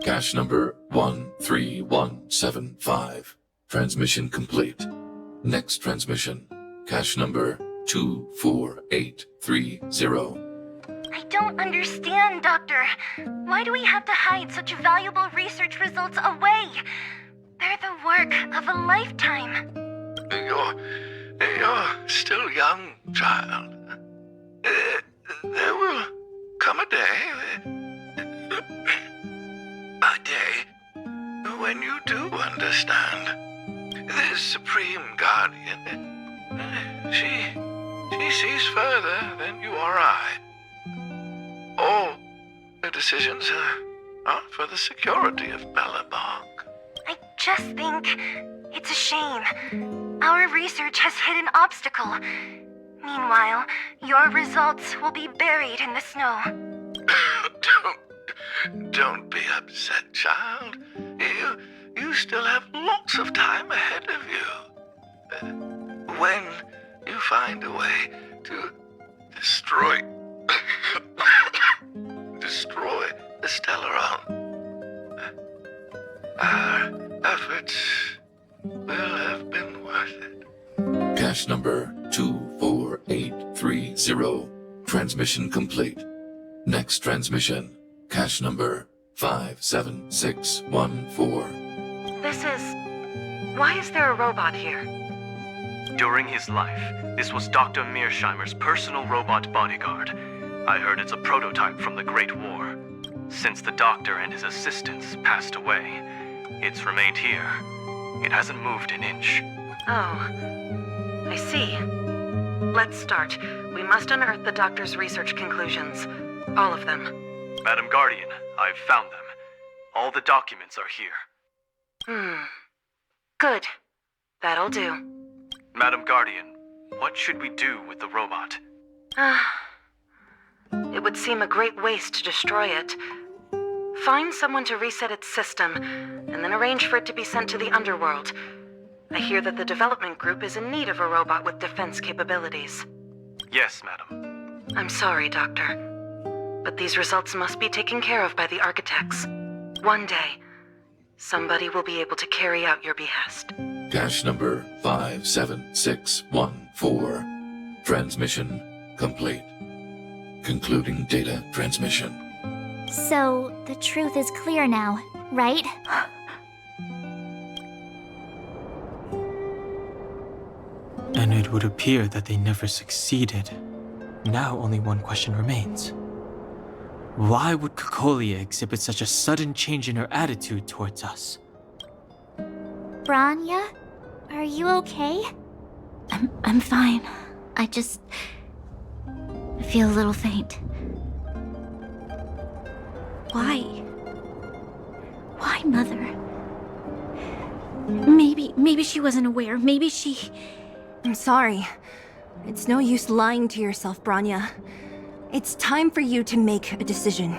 Cache number 13175. Transmission complete. Next transmission. Cache number 24830. I don't understand, Doctor. Why do we have to hide such valuable research results away? They're the work of a lifetime. You're still young, child. There will come a day when you do understand. This Supreme Guardian, she sees further than you or I. All the decisions are for the security of Belobog. I just think it's a shame. Our research has hit an obstacle. Meanwhile, your results will be buried in the snow. Don't be upset, child. You still have lots of time ahead of you. When you find a way to destroy the Stellaron, our efforts will have been worth it. Cache number 24830. Transmission complete. Next transmission. Cache number 57614. Why is there a robot here? During his life, this was Dr. Mearsheimer's personal robot bodyguard. I heard it's a prototype from the Great War. Since the doctor and his assistants passed away, it's remained here. It hasn't moved an inch. Oh, I see. Let's start. We must unearth the doctor's research conclusions. All of them. Madam Guardian, I've found them. All the documents are here. Good. That'll do. Madam Guardian, what should we do with the robot? It would seem a great waste to destroy it. Find someone to reset its system, and then arrange for it to be sent to the underworld. I hear that the development group is in need of a robot with defense capabilities. Yes, madam. I'm sorry, Doctor, but these results must be taken care of by the architects. One day, somebody will be able to carry out your behest. Cache number 57614. Transmission complete. Concluding data transmission. So, the truth is clear now, right? And it would appear that they never succeeded. Now only one question remains. Why would Kokolia exhibit such a sudden change in her attitude towards us? Branya? Are you okay? I'm fine. I feel a little faint. Why? mother. Maybe she wasn't aware. Maybe she... I'm sorry. It's no use lying to yourself, Branya. It's time for you to make a decision.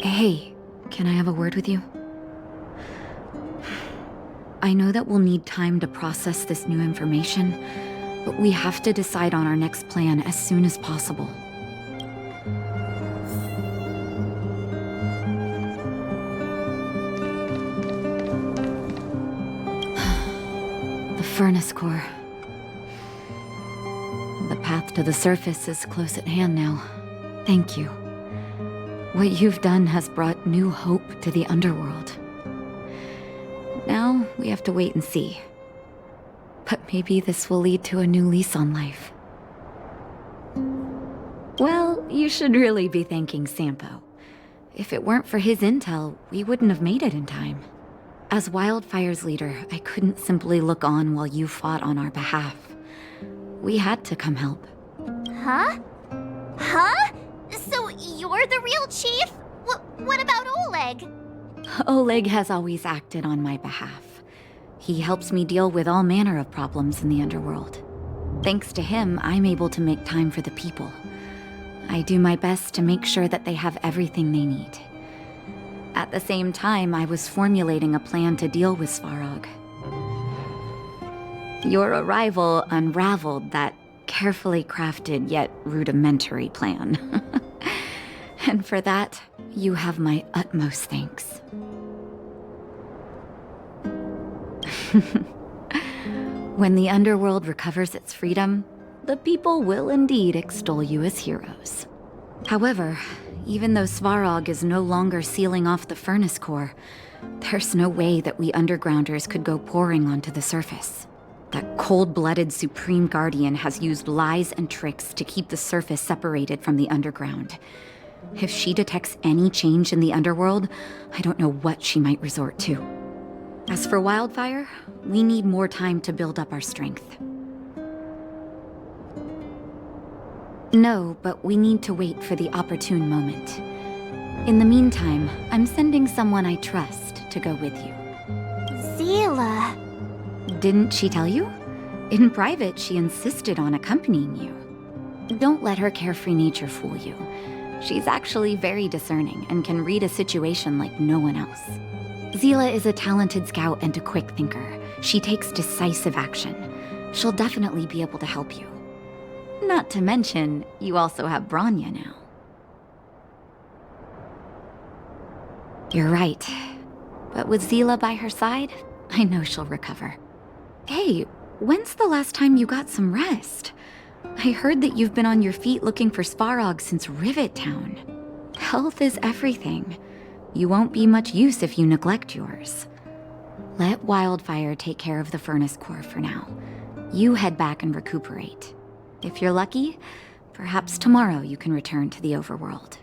Hey, can I have a word with you? I know that we'll need time to process this new information, but we have to decide on our next plan as soon as possible. The furnace core. The path to the surface is close at hand now. Thank you. What you've done has brought new hope to the underworld. Now, we have to wait and see. But maybe this will lead to a new lease on life. Well, you should really be thanking Sampo. If it weren't for his intel, we wouldn't have made it in time. As Wildfire's leader, I couldn't simply look on while you fought on our behalf. We had to come help. Huh? Huh? So you're the real chief? What about Oleg? Oleg has always acted on my behalf. He helps me deal with all manner of problems in the underworld. Thanks to him, I'm able to make time for the people. I do my best to make sure that they have everything they need. At the same time, I was formulating a plan to deal with Svarog. Your arrival unraveled that carefully crafted yet rudimentary plan. And for that, you have my utmost thanks. When the underworld recovers its freedom, the people will indeed extol you as heroes. However, even though Svarog is no longer sealing off the furnace core, there's no way that we undergrounders could go pouring onto the surface. That cold-blooded Supreme Guardian has used lies and tricks to keep the surface separated from the underground. If she detects any change in the underworld, I don't know what she might resort to. As for Wildfire, we need more time to build up our strength. No, but we need to wait for the opportune moment. In the meantime, I'm sending someone I trust to go with you. Zila. Didn't she tell you? In private, she insisted on accompanying you. Don't let her carefree nature fool you. She's actually very discerning and can read a situation like no one else. Zila is a talented scout and a quick thinker. She takes decisive action. She'll definitely be able to help you. Not to mention, you also have Branya now. You're right. But with Zila by her side, I know she'll recover. Hey, when's the last time you got some rest? I heard that you've been on your feet looking for Svarog since Rivet Town. Health is everything. You won't be much use if you neglect yours. Let Wildfire take care of the furnace core for now. You head back and recuperate. If you're lucky, perhaps tomorrow you can return to the overworld.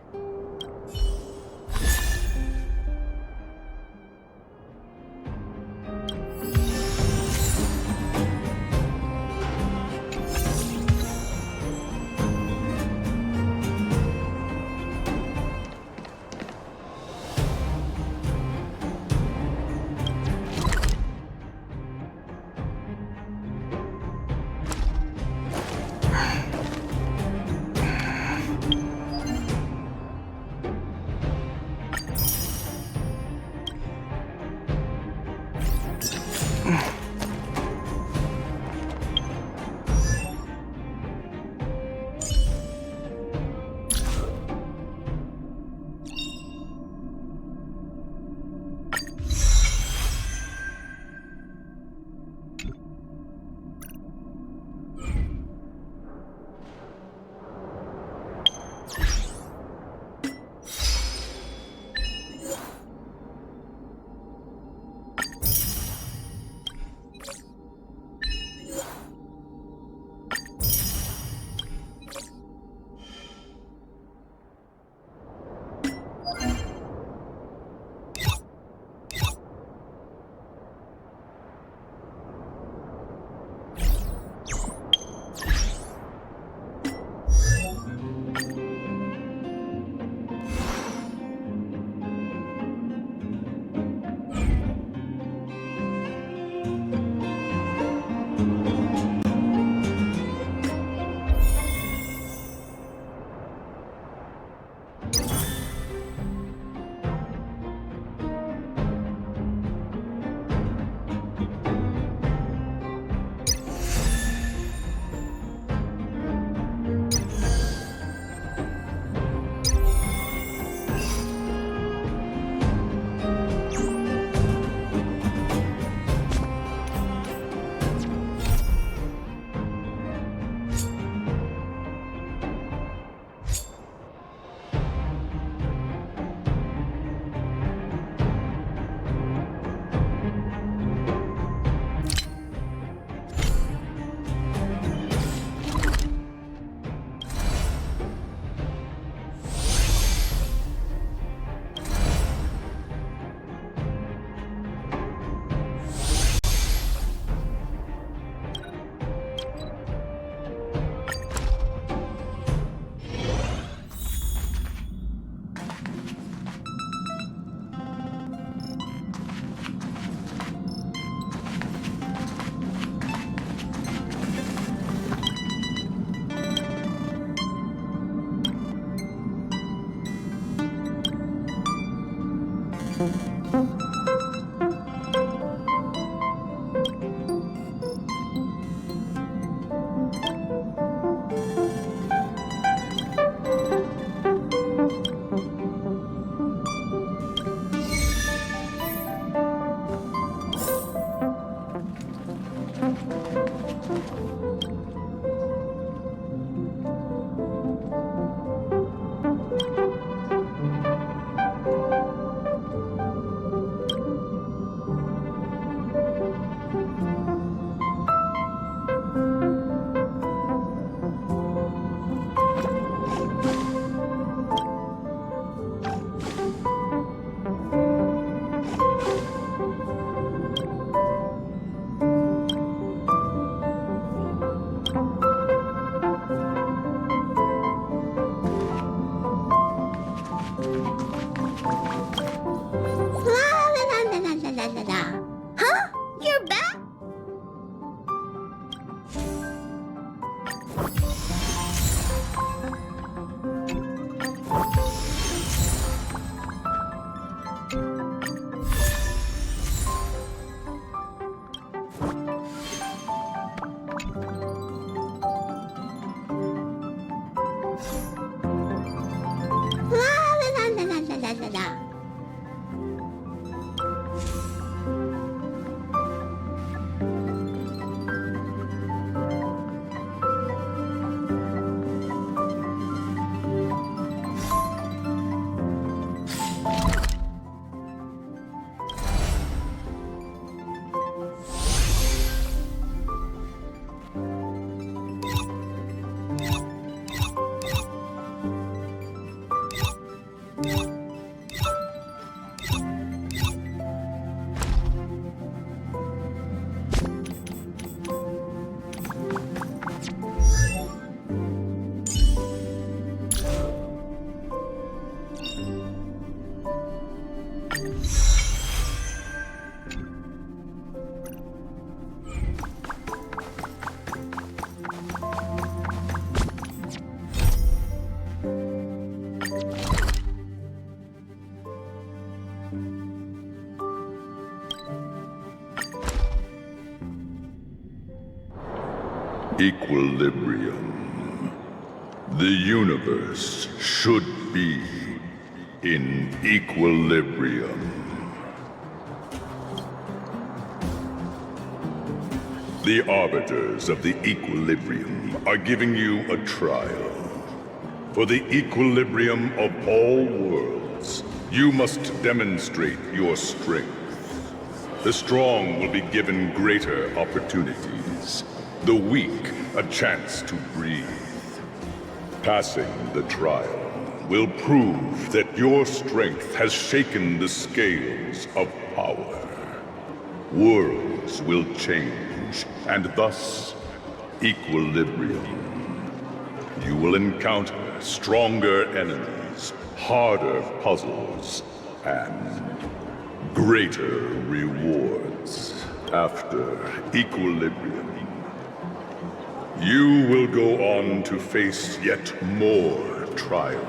Equilibrium. The universe should be in equilibrium. The arbiters of the equilibrium are giving you a trial. For the equilibrium of all worlds, you must demonstrate your strength. The strong will be given greater opportunities. The weak, a chance to breathe. Passing the trial will prove that your strength has shaken the scales of power. Worlds will change, and thus, equilibrium. You will encounter stronger enemies, harder puzzles, and greater rewards. After equilibrium, you will go on to face yet more trials.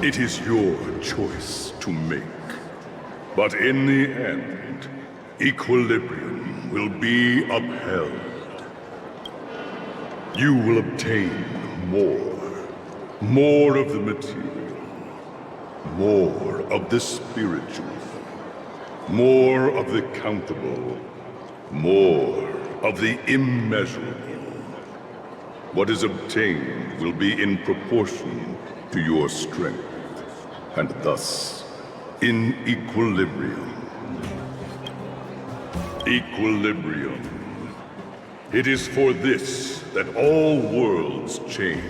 It is your choice to make. But in the end, equilibrium will be upheld. You will obtain more of the material, more of the spiritual, more of the countable, more of the immeasurable. What is obtained will be in proportion to your strength, and thus, in equilibrium. Equilibrium. It is for this that all worlds change.